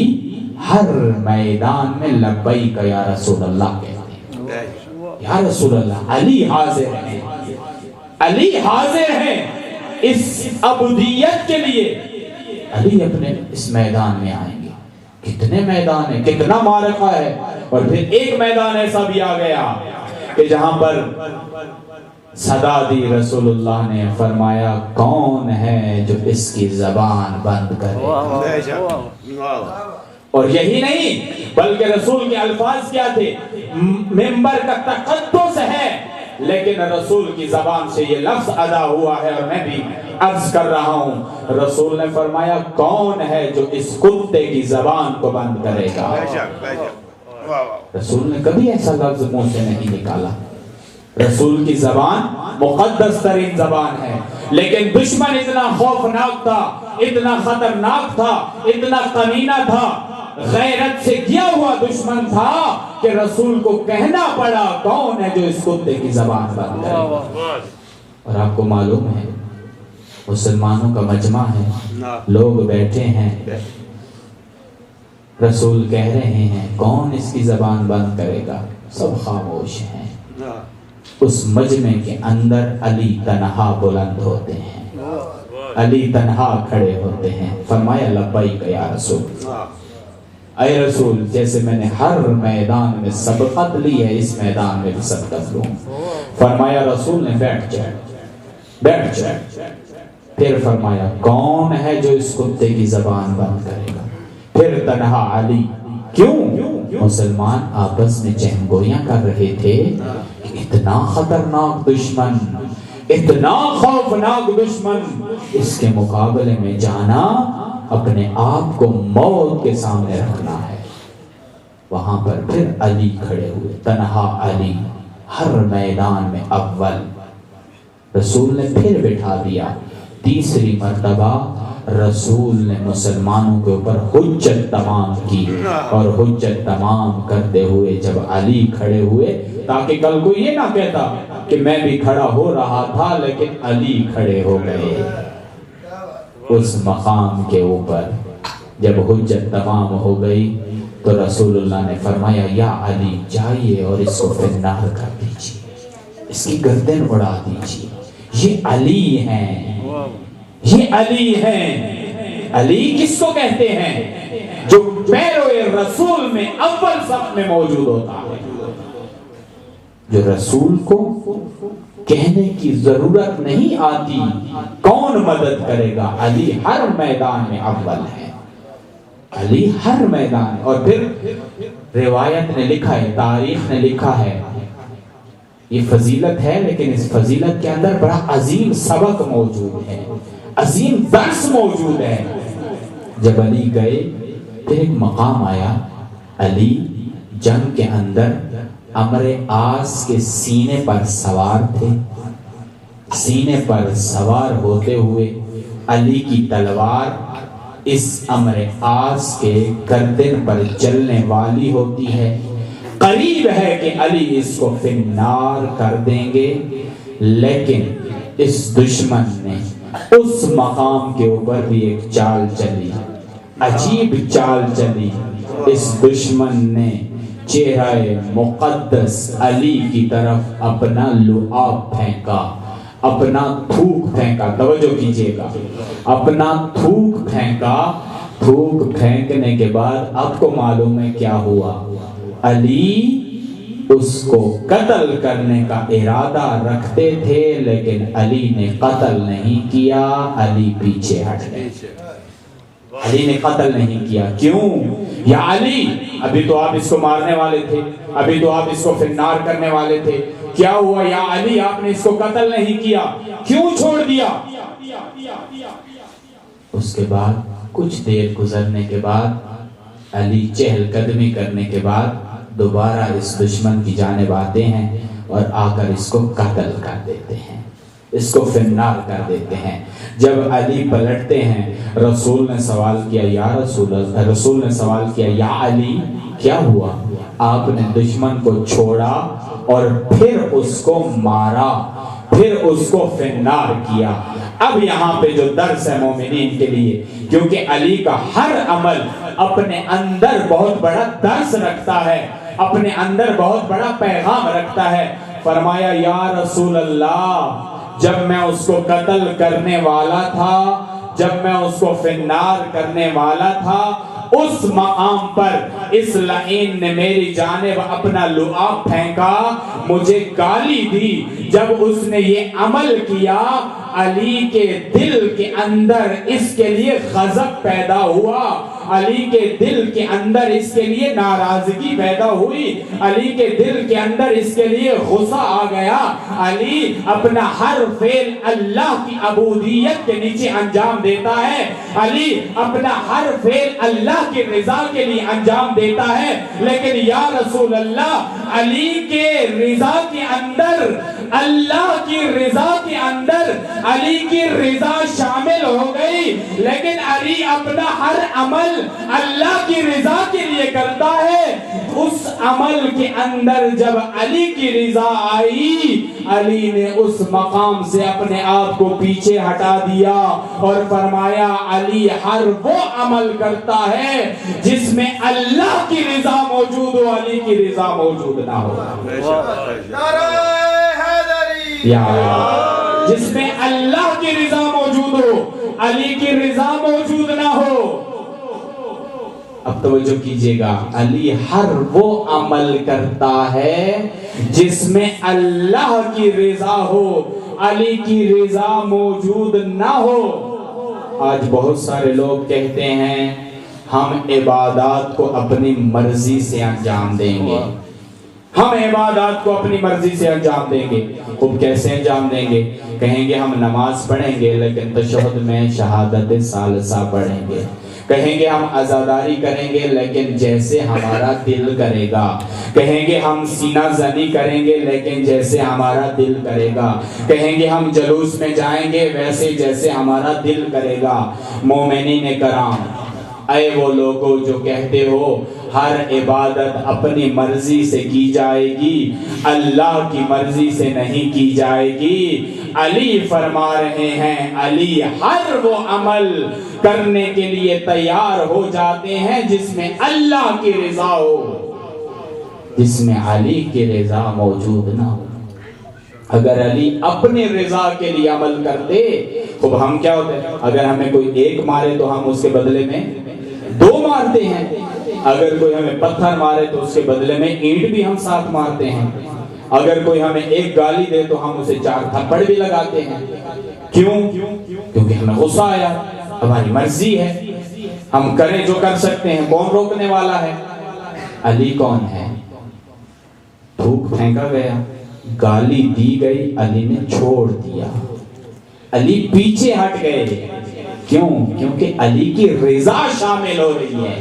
ہر میدان میں لبیک یا رسول اللہ کہتے ہیں. یا رسول اللہ، علی حاضر ہیں، علی حاضر ہیں اس عبودیت کے لیے. علی اپنے اس میدان میں آئیں گے. کتنے میدان ہیں، کتنا معرکہ ہے. اور پھر ایک میدان ایسا بھی آ گیا کہ جہاں پر صدا دی رسول اللہ نے، فرمایا کون ہے جو اس کی زبان بند کرے. اور یہی نہیں بلکہ رسول کے الفاظ کیا تھے، منبر کا تقدس ہے لیکن رسول کی زبان سے یہ لفظ ادا ہوا ہے اور میں بھی عرض کر رہا ہوں. رسول نے فرمایا کون ہے جو اس کتے کی زبان کو بند کرے گا. رسول نے کبھی ایسا لفظ منہ سے نہیں نکالا. رسول کی زبان مقدس ترین زبان ہے، لیکن دشمن اتنا خوفناک تھا، اتنا خطرناک تھا، اتنا کمینہ تھا، غیرت سے گیا ہوا دشمن تھا کہ رسول کو کہنا پڑا کون ہے جو اس کتے کی زبان بند کرے. اور آپ کو معلوم ہے مسلمانوں کا مجمع ہے، لوگ بیٹھے ہیں، رسول کہہ رہے ہیں کون اس کی زبان بند کرے گا، سب خاموش ہیں. اس مجمع کے اندر علی تنہا بلند ہوتے ہیں، علی تنہا کھڑے ہوتے ہیں. فرمایا لبیک یا رسول. اے رسول، جیسے میں نے ہر میدان میں سبقت لی ہے اس میدان میں بھی سبقت لوں. فرمایا رسول نے بیٹھ جائے، بیٹھ جائے. پھر فرمایا کون ہے جو اس کتے کی زبان بند کرے گا. پھر تنہا علی. کیوں؟ مسلمان آپس میں چہم گویاں کر رہے تھے کہ اتنا خطرناک دشمن، اتنا خوفناک دشمن، اس کے مقابلے میں جانا اپنے آپ کو موت کے سامنے رکھنا ہے. وہاں پر پھر علی کھڑے ہوئے، تنہا علی، ہر میدان میں اول. رسول نے پھر بٹھا دیا. تیسری مرتبہ رسول نے مسلمانوں کے اوپر حجت تمام کی، اور حجت تمام کرتے ہوئے جب علی کھڑے ہوئے، تاکہ کل کو یہ نہ کہتا کہ میں بھی کھڑا ہو رہا تھا لیکن علی کھڑے ہو گئے. اس مقام کے اوپر جب حجت تمام ہو گئی تو رسول اللہ نے فرمایا یا علی جائیے اور اس کو فنار کر دیجیے، اس کی گردن اڑا دیجیے. یہ علی ہیں، یہ علی ہیں. علی کس کو کہتے ہیں؟ جو پیروئے رسول میں اول صف میں موجود ہوتا ہے، جو رسول کو کہنے کی ضرورت نہیں آتی کون مدد کرے گا. علی ہر میدان میں اول ہے، علی ہر میدان. اور پھر روایت نے لکھا ہے، تاریخ نے لکھا ہے، یہ فضیلت ہے لیکن اس فضیلت کے اندر بڑا عظیم سبق موجود ہے، عظیم درس موجود ہے. جب علی گئے پھر ایک مقام آیا، علی جنگ کے اندر عمر عاص کے سینے پر سوار تھے. سینے پر سوار ہوتے ہوئے علی کی تلوار اس عمر عاص کے گردن پر چلنے والی ہوتی ہے. قریب ہے کہ علی اس کو فنار کر دیں گے، لیکن اس دشمن نے اس مقام کے اوپر بھی ایک چال چلی، عجیب چال چلی. اس دشمن نے چہرہ مقدس علی کی طرف اپنا لعاب پھینکا، اپنا تھوک پھینکا. توجہ کیجئے گا، اپنا تھوک پھینکا. تھوک پھینکنے کے بعد آپ کو معلوم ہے کیا ہوا؟ علی اس کو قتل کرنے کا ارادہ رکھتے تھے لیکن علی نے قتل نہیں کیا، علی پیچھے ہٹ گئے. علی نے قتل نہیں کیا. کیوں؟ یا علی، ابھی تو آپ اس کو مارنے والے تھے، ابھی تو آپ اس کو فنار کرنے والے تھے. کیا ہوا یا علی آپ نے اس کو قتل نہیں کیا، کیوں چھوڑ دیا؟ اس کے بعد کچھ دیر گزرنے کے بعد علی چہل قدمی کرنے کے بعد دوبارہ اس دشمن کی جانب آتے ہیں اور آ کر اس کو قتل کر دیتے ہیں، اس کو فنار کر دیتے ہیں. جب علی پلٹتے ہیں، رسول نے سوال کیا یا رسول نے سوال کیا یا علی کیا ہوا؟ آپ نے دشمن کو چھوڑا اور پھر اس کو مارا، پھر اس کو فنار کیا. اب یہاں پہ جو درس ہے مومنین کے لیے، کیونکہ علی کا ہر عمل اپنے اندر بہت بڑا درس رکھتا ہے، اپنے اندر بہت بڑا پیغام رکھتا ہے۔ فرمایا یا رسول اللہ، جب میں اس کو قتل کرنے والا تھا، جب میں اس کو فنار کرنے والا تھا، اس مقام پر اس لعین نے میری جانب اپنا لعاب پھینکا، مجھے گالی دی۔ جب اس نے یہ عمل کیا، علی کے دل کے اندر اس کے لیے غضب پیدا ہوا، علی کے دل کے اندر اس کے لیے ناراضگی پیدا ہوئی، علی کے دل کے اندر اس کے لیے غصہ آ گیا۔ علی اپنا ہر فعل اللہ کی عبودیت کے نیچے انجام دیتا ہے، علی اپنا ہر فعل اللہ کی رضا کے لیے انجام دیتا ہے، لیکن یا رسول اللہ، علی کے رضا کے اندر، اللہ کی رضا کے اندر علی کی رضا شامل ہو گئی، لیکن علی اپنا ہر عمل اللہ کی رضا کے لیے کرتا ہے۔ اس عمل کے اندر جب علی کی رضا آئی، علی نے اس مقام سے اپنے آپ کو پیچھے ہٹا دیا اور فرمایا علی ہر وہ عمل کرتا ہے جس میں اللہ کی رضا موجود ہو، علی کی رضا موجود نہ ہو۔ یا جس میں اللہ کی رضا موجود ہو، علی کی رضا موجود نہ ہو۔ اب توجہ کیجئے گا، علی ہر وہ عمل کرتا ہے جس میں اللہ کی رضا ہو، علی کی رضا موجود نہ ہو۔ آج بہت سارے لوگ کہتے ہیں ہم عبادات کو اپنی مرضی سے انجام دیں گے، ہم عبادات کو اپنی مرضی سے انجام دیں گے۔ خوب کیسے انجام دیں گے؟ کہیں گے ہم نماز پڑھیں گے لیکن تشہد میں شہادت ثالثہ پڑھیں گے، کہیں گے ہم عزاداری کریں گے لیکن جیسے ہمارا دل کرے گا، کہیں گے ہم سینہ زنی کریں گے لیکن جیسے ہمارا دل کرے گا، کہیں گے ہم جلوس میں جائیں گے ویسے جیسے ہمارا دل کرے گا۔ مومنین کرام، اے وہ لوگوں جو کہتے ہو ہر عبادت اپنی مرضی سے کی جائے گی، اللہ کی مرضی سے نہیں کی جائے گی، علی فرما رہے ہیں علی ہر وہ عمل کرنے کے لیے تیار ہو جاتے ہیں جس میں اللہ کی رضا ہو، جس میں علی کی رضا موجود نہ ہو۔ اگر علی اپنے رضا کے لیے عمل کرتے تو ہم کیا ہوتے؟ اگر ہمیں کوئی ایک مارے تو ہم اس کے بدلے میں 2 مارتے ہیں، اگر کوئی ہمیں پتھر مارے تو اس کے بدلے میں اینٹ بھی ہم ساتھ مارتے ہیں، اگر کوئی ہمیں ایک گالی دے تو ہم اسے 4 تھپڑ بھی لگاتے ہیں۔ کیوں؟ کیونکہ ہمیں غصہ آیا، ہماری مرضی ہے، ہم کریں جو کر سکتے ہیں، کون روکنے والا ہے؟ علی کون ہے؟ تھوک پھینکا گیا، گالی دی گئی، علی نے چھوڑ دیا، علی پیچھے ہٹ گئے۔ کیوں؟ کیونکہ علی کی رضا شامل ہو رہی ہے،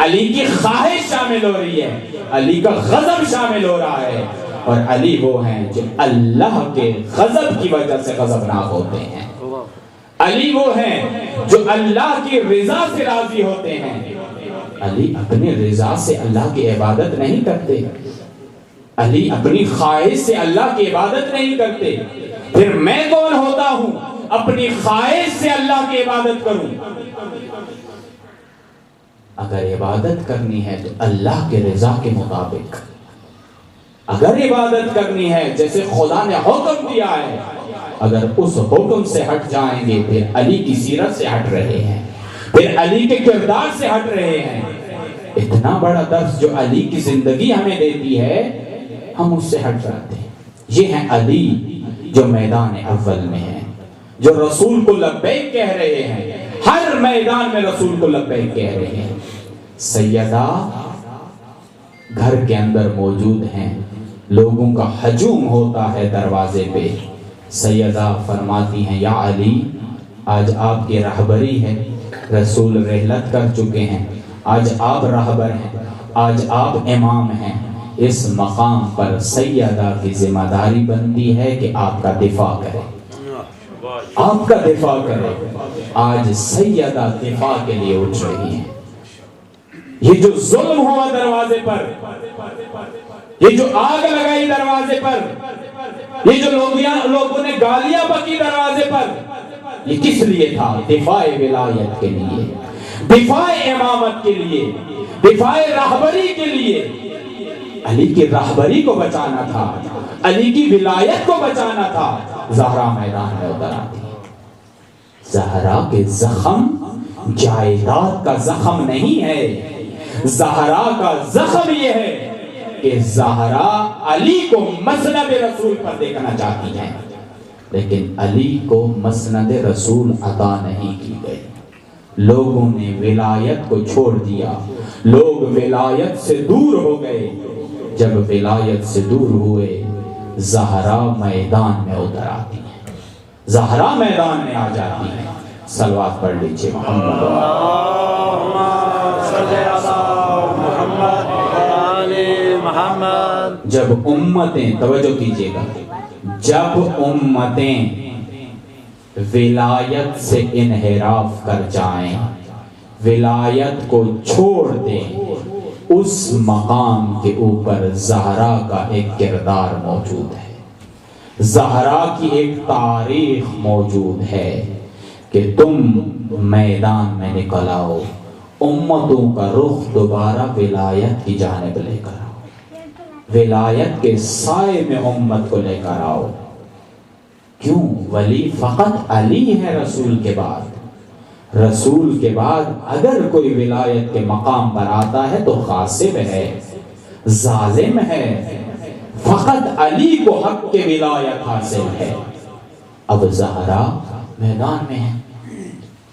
علی کی خواہش شامل ہو رہی ہے، علی کا غضب شامل ہو رہا ہے، اور علی وہ ہیں جو اللہ کے غضب کی وجہ سے غضبناک ہوتے ہیں، علی وہ ہیں جو اللہ کی رضا سے راضی ہوتے ہیں۔ علی اپنی رضا سے اللہ کی عبادت نہیں کرتے، علی اپنی خواہش سے اللہ کی عبادت نہیں کرتے۔ پھر میں کون ہوتا ہوں اپنی خواہش سے اللہ کی عبادت کروں؟ اگر عبادت کرنی ہے تو اللہ کے رضا کے مطابق، اگر عبادت کرنی ہے جیسے خدا نے حکم دیا ہے، اگر اس حکم سے ہٹ جائیں گے پھر علی کی سیرت سے ہٹ رہے ہیں، پھر علی کے کردار سے ہٹ رہے ہیں۔ اتنا بڑا درس جو علی کی زندگی ہمیں دیتی ہے، ہم اس سے ہٹ جاتے ہیں۔ یہ ہیں علی جو میدان اول میں ہیں، جو رسول کو لبیک کہہ رہے ہیں، ہر میدان میں رسول کو لبیک کہہ رہے ہیں۔ سیدہ گھر کے اندر موجود ہیں، لوگوں کا ہجوم ہوتا ہے دروازے پہ، سیدہ فرماتی ہیں یا علی آج آپ کی رہبری ہے، رسول رحلت کر چکے ہیں، آج آپ رہبر ہیں، آج آپ امام ہیں، اس مقام پر سیدہ کی ذمہ داری بنتی ہے کہ آپ کا دفاع کرے، آپ کا دفاع کرے۔ آج سیدہ دفاع کے لیے اٹھ رہی ہیں۔ یہ جو ظلم ہوا دروازے پر، یہ جو آگ لگائی دروازے پر، یہ جو لوگوں نے گالیاں بکی دروازے پر، یہ کس لیے تھا؟ دفاع ولایت کے لیے، دفاع امامت کے لیے، دفاع رہبری کے لیے۔ علی کی رہبری کو بچانا تھا، علی کی ولایت کو بچانا تھا۔ زہرا میدان میں اتر آتی ہے۔ زہرا کے زخم جائیداد کا زخم نہیں ہے، زہرا کا زخم یہ ہے کہ زہرا علی کو مسند رسول پر دیکھنا چاہتی ہیں، لیکن علی کو مسند رسول عطا نہیں کی گئی۔ لوگوں نے ولایت کو چھوڑ دیا، لوگ ولایت سے دور ہو گئے۔ جب ولایت سے دور ہوئے، زہرا میدان میں اتر آتی ہے، زہرا میدان میں آ جاتی ہے۔ صلوات پڑھ لیجئے محمد اللہم صلی علی محمد وآل محمد۔ جب امتیں، توجہ کیجئے گا، جب امتیں ولایت سے انحراف کر جائیں، ولایت کو چھوڑ دیں، اس مقام کے اوپر زہرا کا ایک کردار موجود ہے، زہرا کی ایک تاریخ موجود ہے کہ تم میدان میں نکل آؤ، امتوں کا رخ دوبارہ ولایت کی جانب لے کر آؤ، ولایت کے سائے میں امت کو لے کر آؤ۔ کیوں؟ ولی فقط علی ہے رسول کے بعد، رسول کے بعد اگر کوئی ولایت کے مقام پر آتا ہے تو غاصب ہے، ظالم ہے، فقط علی کو حق کے ولایت حاصل ہے۔ اب زہرا میدان میں ہے،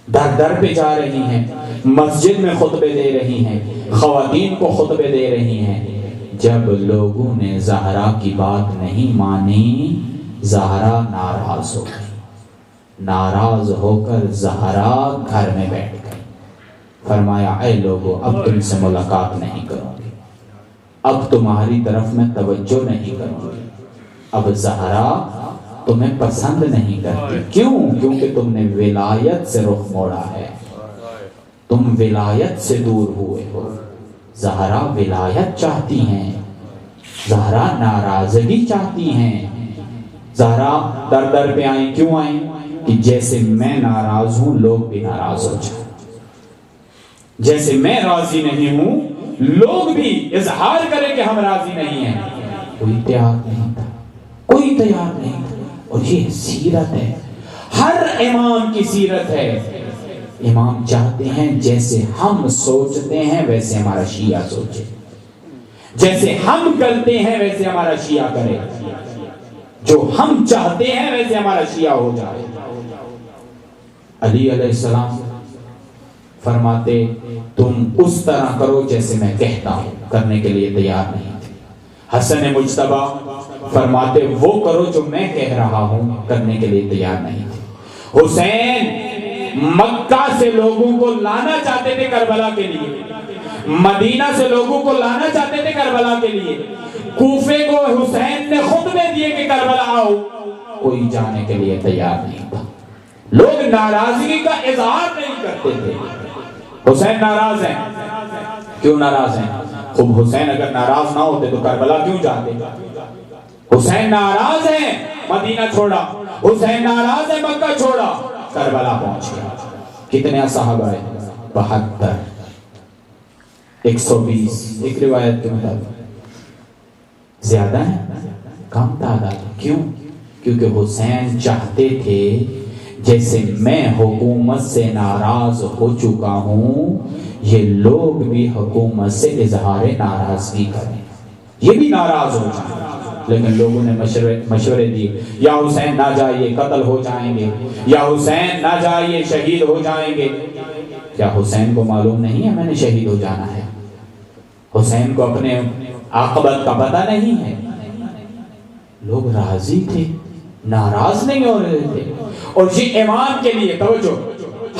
در در پہ جا رہی ہیں، مسجد میں خطبے دے رہی ہیں، خواتین کو خطبے دے رہی ہیں۔ جب لوگوں نے زہرا کی بات نہیں مانی، زہرا ناراض ہو گئی، ناراض ہو کر زہرا گھر میں بیٹھ گئی۔ فرمایا اے لوگو، اب تم سے ملاقات نہیں کروں گی، اب تمہاری طرف میں توجہ نہیں کروں گی، اب زہرا تمہیں پسند نہیں کرتی۔ کیوں؟ کیونکہ تم نے ولایت سے رخ موڑا ہے، تم ولایت سے دور ہوئے ہو۔ زہرا ولایت چاہتی ہیں، زہرا ناراضگی چاہتی ہیں۔ زہرا در در پہ آئیں، کیوں آئیں؟ کہ جیسے میں ناراض ہوں لوگ بھی ناراض ہو جائیں، جیسے میں راضی نہیں ہوں لوگ بھی اظہار کریں کہ ہم راضی نہیں ہیں۔ کوئی تیار نہیں تھا، کوئی تیار نہیں تھا۔ اور یہ سیرت ہے، ہر امام کی سیرت ہے۔ امام چاہتے ہیں جیسے ہم سوچتے ہیں ویسے ہمارا شیعہ سوچے، جیسے ہم کرتے ہیں ویسے ہمارا شیعہ کرے، جو ہم چاہتے ہیں ویسے ہمارا شیعہ ہو جائے۔ علی علیہ السلام فرماتے تم اس طرح کرو جیسے میں کہتا ہوں، کرنے کے لیے تیار نہیں تھے۔ حسن مجتبی فرماتے وہ کرو جو میں کہہ رہا ہوں، کرنے کے لیے تیار نہیں تھے۔ حسین مکہ سے لوگوں کو لانا چاہتے تھے کربلا کے لیے، مدینہ سے لوگوں کو لانا چاہتے تھے کربلا کے لیے، کوفے کو حسین نے خطبے دیے کہ کربلا آؤ، کوئی جانے کے لیے تیار نہیں تھا۔ لوگ ناراضگی کا اظہار نہیں کرتے تھے۔ حسین ناراض ہیں، کیوں ناراض ہیں؟ خوب حسین اگر ناراض نہ ہوتے تو کربلا کیوں جاتے؟ حسین ناراض ہیں، مدینہ چھوڑا، حسین ناراض ہیں، مکہ چھوڑا، کربلا پہنچ گیا۔ کتنے صحابہ ہیں؟ 72، 120 ایک روایت کے مطابق۔ زیادہ ہیں؟ کم تعداد۔ کیوں؟ کیونکہ حسین چاہتے تھے جیسے میں حکومت سے ناراض ہو چکا ہوں، یہ لوگ بھی حکومت سے اظہار ناراضگی کریں، یہ بھی ناراض ہو جائیں۔ لیکن لوگوں نے مشورے دیے، یا حسین نہ جائیے قتل ہو جائیں گے، یا حسین نہ جائیے شہید ہو جائیں گے۔ کیا حسین کو معلوم نہیں ہے میں نے شہید ہو جانا ہے؟ حسین کو اپنے عاقبت کا پتہ نہیں ہے؟ لوگ راضی تھے، ناراض نہیں ہو رہے تھے۔ اور یہ امام کے لیے، توجہ،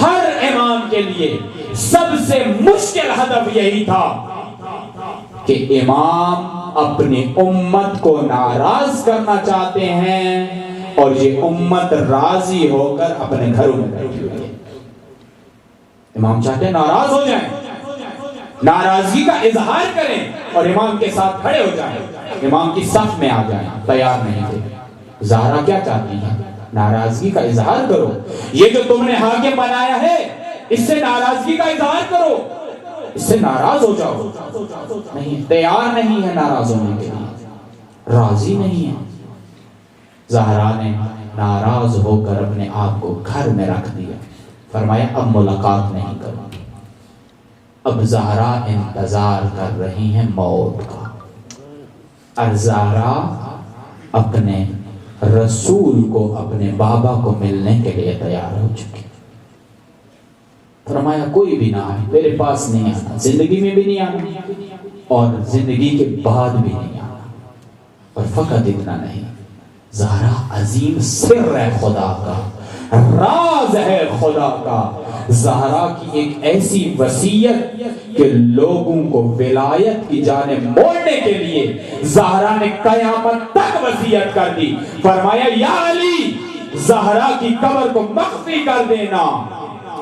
ہر امام کے لیے سب سے مشکل ہدف یہی تھا کہ امام اپنی امت کو ناراض کرنا چاہتے ہیں اور یہ امت راضی ہو کر اپنے گھروں میں بیٹھی ہوئی ہے۔ امام چاہتے ہیں ناراض ہو جائیں، ناراضگی کا اظہار کریں اور امام کے ساتھ کھڑے ہو جائیں، امام کی صف میں آ جائیں، تیار نہیں تھے۔ زہرا کیا چاہتی ہیں؟ ناراضگی کا اظہار کرو. یہ جو تم نے حاکم بنایا ہے اس سے ناراضگی کا اظہار کرو, اس سے ناراض ہو جاؤ. نہیں, تیار نہیں ہے ناراض ہونے کے لیے, راضی نہیں ہے. زہرا نے ناراض ہو کر اپنے آپ کو گھر میں رکھ دیا. فرمایا اب ملاقات نہیں کروں. اب زہرا انتظار کر رہی ہیں موت کا. اور زہرا اپنے رسول کو, اپنے بابا کو ملنے کے لیے تیار ہو چکی. فرمایا کوئی بھی نہ آئے, میرے پاس نہیں آنا, زندگی میں بھی نہیں آنا اور زندگی کے بعد بھی نہیں آنا. اور فقط اتنا نہیں, زہرا عظیم سر ہے خدا کا, راز ہے خدا کا. زہرا کی ایک ایسی وصیت کہ لوگوں کو ولایت کی جانب موڑنے کے لیے زہرا نے قیامت تک وصیت کر دی. فرمایا یا علی, زہرا کی قبر کو مخفی کر دینا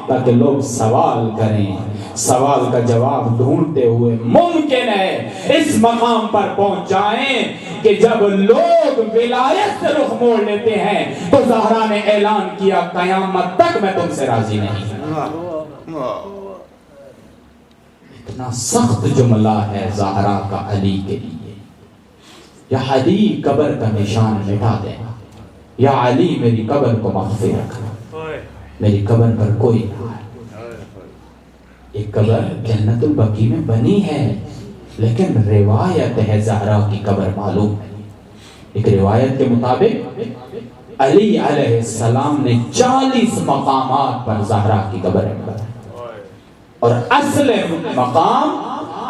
تاکہ لوگ سوال کریں, سوال کا جواب ڈھونڈتے ہوئے ممکن ہے اس مقام پر پہنچ جائیں کہ جب لوگ ولایت سے رخ موڑ لیتے ہیں تو زہرا نے اعلان کیا قیامت تک میں تم سے راضی نہیں. اتنا سخت جملہ ہے زہرا کا علی کے لیے. یا علی قبر کا نشان مٹا دینا, یا علی میری قبر کو مخفی رکھنا, میری قبر پر کوئی نہ آئے. ایک قبر جنت البقیع میں بنی ہے لیکن روایت ہے زہرا کی قبر معلوم ہے. ایک روایت کے مطابق علی علیہ السلام نے 40 مقامات پر زہرا کی قبر بنائی اور اصل مقام,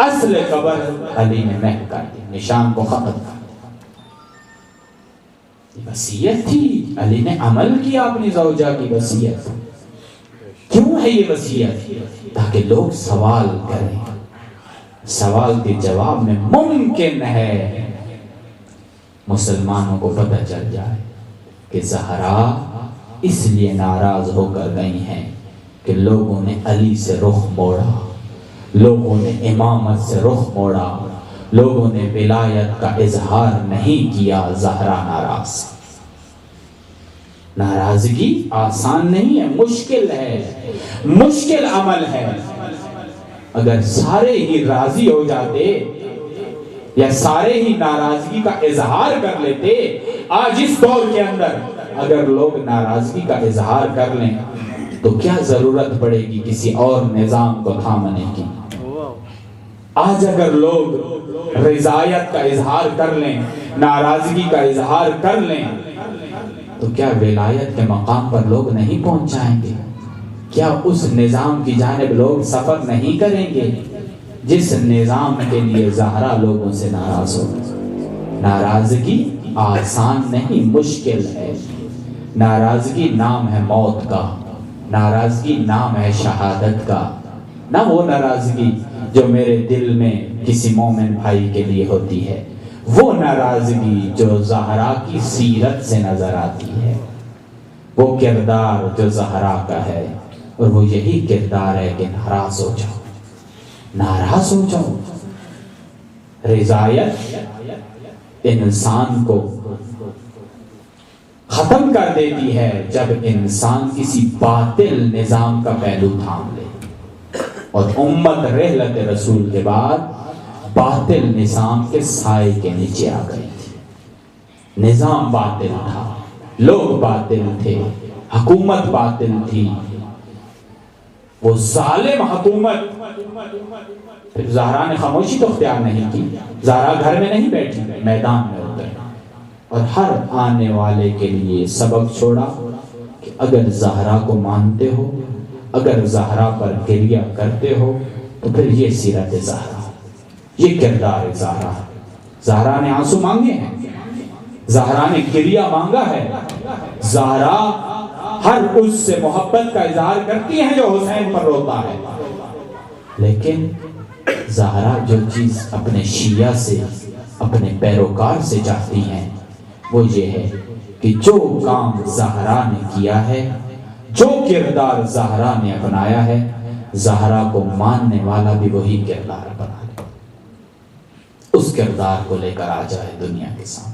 اصل قبر علی نے محو کر دی, نشان کو ختم کر دیا. یہ وصیت تھی, علی نے عمل کیا اپنی زوجہ کی وصیت. کیوں ہے یہ وصیت؟ تاکہ لوگ سوال کریں, سوال کے جواب میں ممکن ہے مسلمانوں کو پتہ چل جائے کہ زہرا اس لیے ناراض ہو کر گئی ہیں کہ لوگوں نے علی سے رخ موڑا, لوگوں نے امامت سے رخ موڑا, لوگوں نے ولایت کا اظہار نہیں کیا. زہرا ناراض. ناراضگی آسان نہیں ہے, مشکل ہے, مشکل عمل ہے. اگر سارے ہی راضی ہو جاتے یا سارے ہی ناراضگی کا اظہار کر لیتے, آج اس دور کے اندر اگر لوگ ناراضگی کا اظہار کر لیں تو کیا ضرورت پڑے گی کسی اور نظام کو تھامنے کی. آج اگر لوگ رضایت کا اظہار کر لیں, ناراضگی کا اظہار کر لیں تو کیا ولایت کے مقام پر لوگ نہیں پہنچ جائیں گے؟ کیا اس نظام کی جانب لوگ سفر نہیں کریں گے جس نظام کے لیے زہرا لوگوں سے ناراض ہو؟ ناراضگی آسان نہیں, مشکل ہے. ناراضگی نام ہے موت کا, ناراضگی نام ہے شہادت کا. نہ وہ ناراضگی جو میرے دل میں کسی مومن بھائی کے لیے ہوتی ہے, وہ ناراضگی جو زہرا کی سیرت سے نظر آتی ہے, وہ کردار جو زہرا کا ہے. اور وہ یہی کردار ہے کہ ناراض ہو جاؤ, ناراض ہو جاؤ. رضایت انسان کو ختم کر دیتی ہے جب انسان کسی باطل نظام کا پہلو تھام لے. اور امت رحلت رسول کے بعد باطل نظام کے سائے کے نیچے آ گئی تھی. نظام باطل تھا, لوگ باطل تھے, حکومت باطل تھی, وہ ظالم حکومت. پھر زہرا نے خاموشی تو اختیار نہیں کی. زہرا گھر میں نہیں بیٹھی, میدان میں اتری اور ہر آنے والے کے لیے سبق چھوڑا کہ اگر زہرا کو مانتے ہو, اگر زہرا پر گریہ کرتے ہو تو پھر یہ سیرت زہرا, یہ کردار زہرا. زہرا نے آنسو مانگے ہیں, زہرا نے گریہ مانگا ہے. زہرا ہر اس سے محبت کا اظہار کرتی ہیں جو حسین پر روتا ہے, لیکن زہرا جو چیز اپنے شیعہ سے, اپنے پیروکار سے چاہتی ہیں وہ یہ ہے کہ جو کام زہرا نے کیا ہے, جو کردار زہرا نے اپنایا ہے, زہرا کو ماننے والا بھی وہی کردار اپنا لے, اس کردار کو لے کر آ جائے دنیا کے سامنے.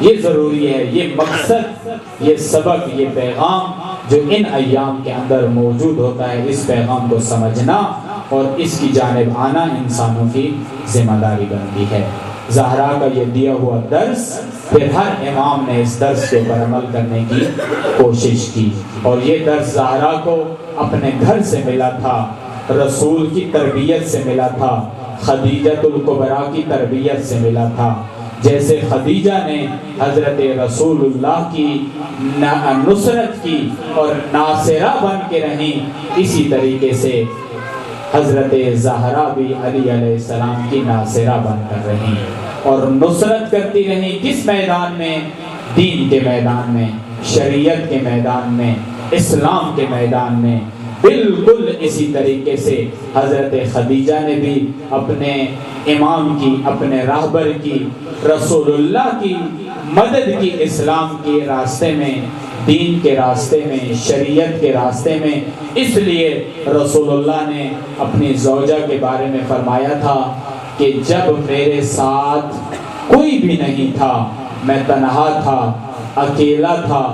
یہ ضروری ہے، یہ مقصد، یہ سبق، یہ پیغام جو ان ایام کے اندر موجود ہوتا ہے، اس پیغام کو سمجھنا اور اس کی جانب آنا انسانوں کی ذمہ داری بنتی ہے۔ زہرا کا یہ دیا ہوا درس، پھر ہر امام نے اس درس کے اوپر عمل کرنے کی کوشش کی، اور یہ درس زہرا کو اپنے گھر سے ملا تھا، رسول کی تربیت سے ملا تھا، خدیجۃ الکبریٰ کی تربیت سے ملا تھا۔ جیسے خدیجہ نے حضرت رسول اللہ کی نصرت کی اور ناصرہ بن کے رہیں، اسی طریقے سے حضرت زہرا بھی علی علیہ السلام کی ناصرہ بن کر رہیں اور نصرت کرتی رہیں۔ کس میدان میں؟ دین کے میدان میں، شریعت کے میدان میں، اسلام کے میدان میں۔ بالکل اسی طریقے سے حضرت خدیجہ نے بھی اپنے امام کی، اپنے راہبر کی، رسول اللہ کی مدد کی، اسلام کے راستے میں، دین کے راستے میں، شریعت کے راستے میں۔ اس لیے رسول اللہ نے اپنی زوجہ کے بارے میں فرمایا تھا کہ جب میرے ساتھ کوئی بھی نہیں تھا، میں تنہا تھا، اکیلا تھا،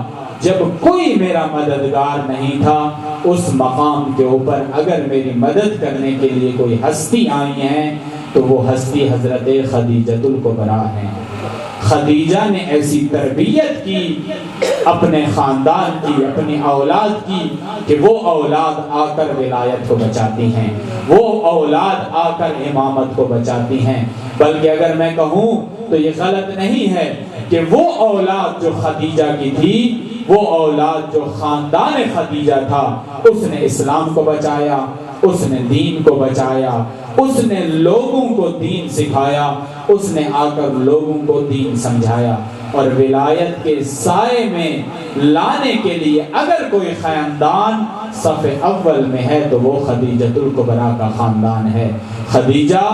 جب کوئی میرا مددگار نہیں تھا، اس مقام کے اوپر اگر میری مدد کرنے کے لیے کوئی ہستی آئی ہیں تو وہ ہستی حضرت خدیجۃ الکبریٰ ہیں۔ خدیجہ نے ایسی تربیت کی اپنے خاندان کی، اپنی اولاد کی، کہ وہ اولاد آ کر ولایت کو بچاتی ہیں، وہ اولاد آ کر امامت کو بچاتی ہیں۔ بلکہ اگر میں کہوں تو یہ غلط نہیں ہے کہ وہ اولاد جو خدیجہ کی تھی، وہ اولاد جو خاندان خدیجہ تھا، اس نے اسلام کو بچایا، اس نے دین کو بچایا، اس نے لوگوں کو دین سکھایا، اس نے آ کر لوگوں کو دین سمجھایا۔ اور ولایت کے سائے میں لانے کے لیے اگر کوئی خاندان صف اول میں ہے تو وہ خدیجۃ الکبریٰ کا خاندان ہے۔ خدیجہ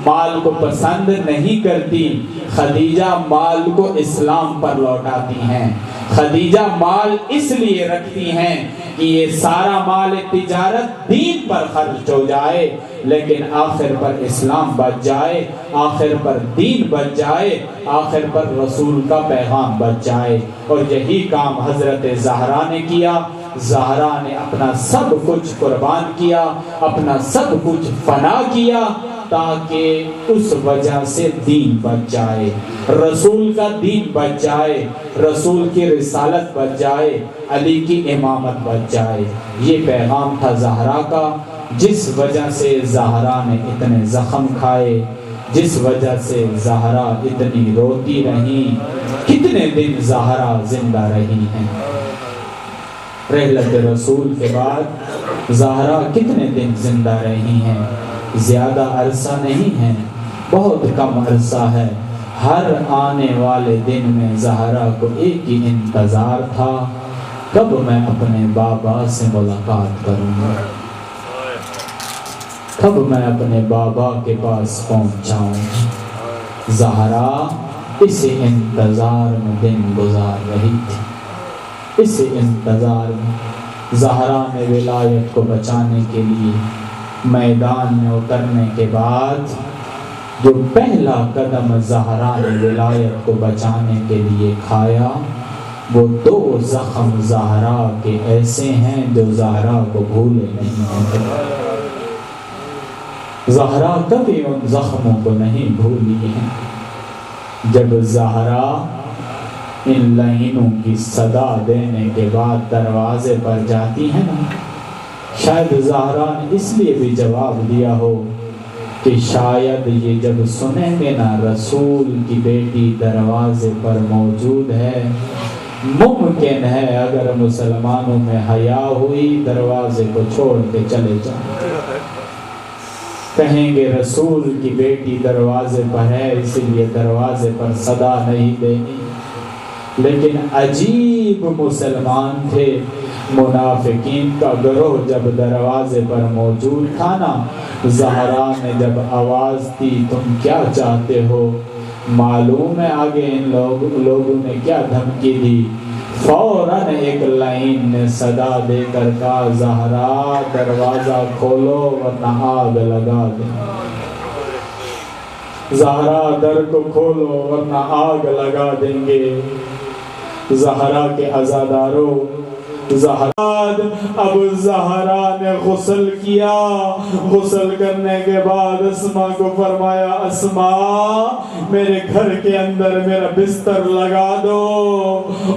مال کو پسند نہیں کرتی، خدیجہ مال کو اسلام پر لوٹاتی ہیں۔ خدیجہ مال اس لیے رکھتی ہیں کہ یہ سارا مال تجارت دین پر خرچ ہو جائے، لیکن آخر پر اسلام بچ جائے، آخر پر دین بچ جائے، آخر پر رسول کا پیغام بچ جائے۔ اور یہی کام حضرت زہرا نے کیا۔ زہرا نے اپنا سب کچھ قربان کیا، اپنا سب کچھ فنا کیا، تاکہ اس وجہ سے دین بچ جائے، رسول کا دین بچ جائے، رسول کی رسالت بچ جائے، علی کی امامت بچ جائے۔ یہ پیغام تھا زہرا کا، جس وجہ سے زہرا نے اتنے زخم کھائے، جس وجہ سے زہرا اتنی روتی رہی۔ کتنے دن زہرا زندہ رہی ہیں؟ رحلت رسول کے بعد زہرا کتنے دن زندہ رہی ہیں؟ زیادہ عرصہ نہیں ہے، بہت کم عرصہ ہے۔ ہر آنے والے دن میں زہرا کو ایک ہی انتظار تھا، کب میں اپنے بابا سے ملاقات کروں گا، کب میں اپنے بابا کے پاس پہنچ جاؤں گا۔ زہرا اسی انتظار میں دن گزار رہی تھی، اسی انتظار میں۔ زہرا نے ولایت کو بچانے کے لیے میدان میں اترنے کے بعد جو پہلا قدم زہرا نے ولایت کو بچانے کے لیے کھایا، وہ 2 زخم زہرا کے ایسے ہیں جو زہرا کو بھولے نہیں ہیں۔ زہرا کبھی ان زخموں کو نہیں بھولی ہے۔ جب زہرا ان لائنوں کی صدا دینے کے بعد دروازے پر جاتی ہے نا، شاید زہرا نے اس لیے بھی جواب دیا ہو کہ شاید یہ جب سنیں گے نا رسول کی بیٹی دروازے پر موجود ہے، ممکن ہے اگر مسلمانوں میں حیا ہوئی دروازے کو چھوڑ کے چلے جائیں، کہیں گے رسول کی بیٹی دروازے پر ہے اس لیے دروازے پر صدا نہیں دینی۔ لیکن عجیب مسلمان تھے، منافقین کا گروہ جب دروازے پر موجود تھا نا، زہرا نے جب آواز دی تم کیا چاہتے ہو، معلوم ہے آگے ان لوگوں نے کیا دھمکی دی، فوراً ایک لائن نے صدا دے کر کہا زہرا دروازہ کھولو ورنہ آگ لگا دیں۔ زہرا در کو کھولو ورنہ آگ لگا دیں گے. زہرا کے عزاداروں اب زہرا نے غسل کیا. غسل کرنے کے بعد اسما کو فرمایا اسما میرے گھر کے اندر میرا بستر لگا دو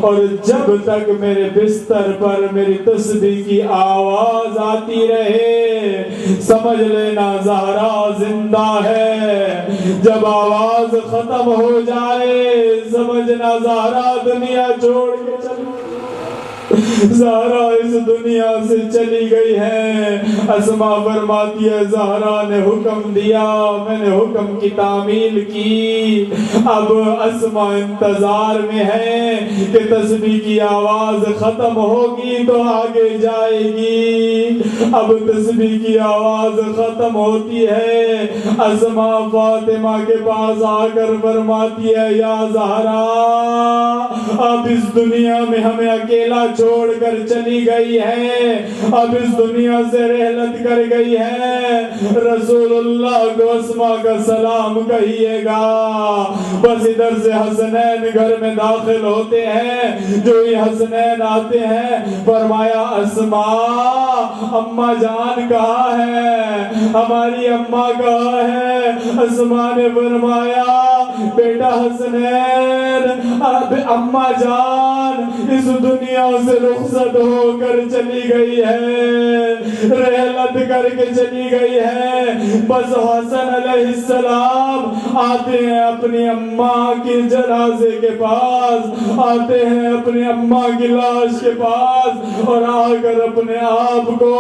اور جب تک میرے بستر پر میری تسبیح کی آواز آتی رہے سمجھ لینا زہرا زندہ ہے. جب آواز ختم ہو جائے سمجھنا زہرا دنیا چھوڑ کے چلی. زہرا اس دنیا سے چلی گئی ہے. اسما فرماتی ہے زہرا نے حکم دیا میں نے حکم کی تعمیل کی. اب اسما انتظار میں ہے کہ تسبیح کی آواز ختم ہوگی تو آگے جائے گی. اب تسبیح کی آواز ختم ہوتی ہے. اسما فاطمہ کے پاس آ کر فرماتی ہے یا زہرا اب اس دنیا میں ہمیں اکیلا چھوڑ کر چلی گئی ہے. اب اس دنیا سے رحلت کر گئی ہے. رسول اللہ کو اسما کا سلام کہیے گا. بس ادھر سے حسنین گھر میں داخل ہوتے ہیں. جو ہی حسنین آتے ہیں فرمایا اسما اماں جان کہاں ہے ہماری اماں کہاں ہے. اسما نے فرمایا بیٹا حسنین اماں جان اس دنیا سے رخصت ہو کر چلی گئی ہے رحلت کر کے چلی گئی ہے. بس حسن علیہ السلام آتے ہیں اپنی اماں کے جنازے کے پاس آتے ہیں اپنی اماں کی لاش کے پاس اور آ کر اپنے آپ کو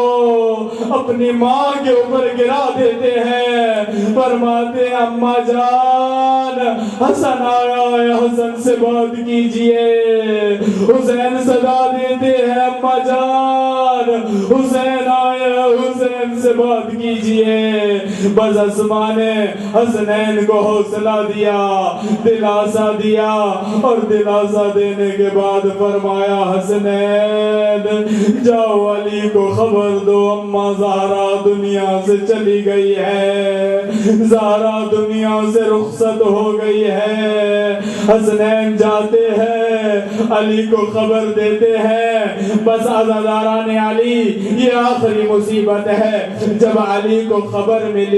اپنی ماں کے اوپر گرا دیتے ہیں. فرماتے ہیں اماں جان حسن آیا ہے حسن سے بات کیجئے. حسین صدا دیتے ہیں اماں جان حسین آیا حسین سے بات کیجئے. بس اسما نے حسنین کو حوصلہ دیا دلاسا دیا اور دلاسا دینے کے بعد فرمایا حسنین جاؤ علی کو خبر دو اماں زہرا دنیا سے چلی گئی ہے. زہرا دنیا سے رخصت ہو گئی ہے. حسنین جاتے ہیں علی کو خبر دیتے ہیں. بس عزاداران علی یہ آخری مصیبت ہے. جب علی کو خبر ملی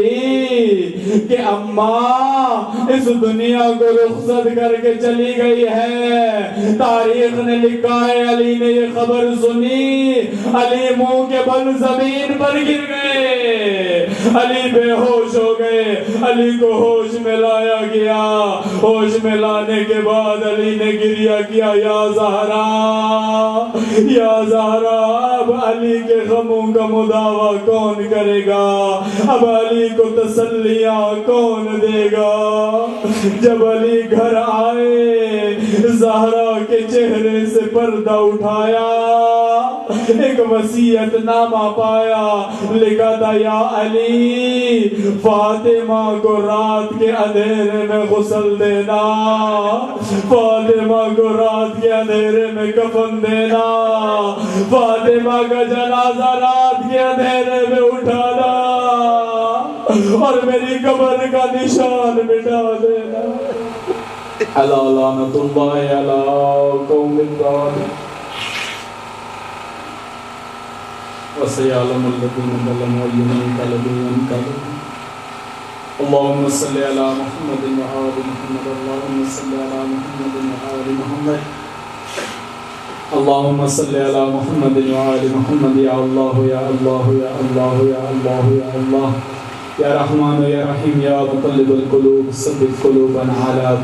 کہ اماں اس دنیا کو رخصت کر کے چلی گئی ہے تاریخ نے لکھا ہے علی نے یہ خبر سنی علی منہ کے بل زمین پر گر گئے. علی بے ہوش ہو گئے. علی کو ہوش میں لایا گیا. ہوش میں لانے کے بعد علی نے گریہ کیا یا زہرا اب علی کے غموں کا مداوع کون کرے گا اب علی کو تسلیاں کون دے گا. جب علی گھر آئے زہرا کے چہرے سے پردہ اٹھایا ایک وصیت نامہ پایا. لکھا تھا یا علی فاطمہ کو رات کے اندھیرے میں غسل دینا فاطمہ کو رات کے اندھیرے میں کفن دینا فاطمہ کا جنازہ رات کے اندھیرے میں اٹھانا اور میری قبر کا نشان مٹا دینا. الا لعنت اللہ علی قوم الظالمین وسيعلم الذين ظلموا أي منقلب ينقلبون. اللهم صل على محمد وآل محمد اللهم صل على محمد وآل محمد اللهم صل على محمد وآل محمد يا الله يا الله يا الله يا الله يا الله يا رحمن يا رحيم يا مقلب القلوب ثبت قلوبنا على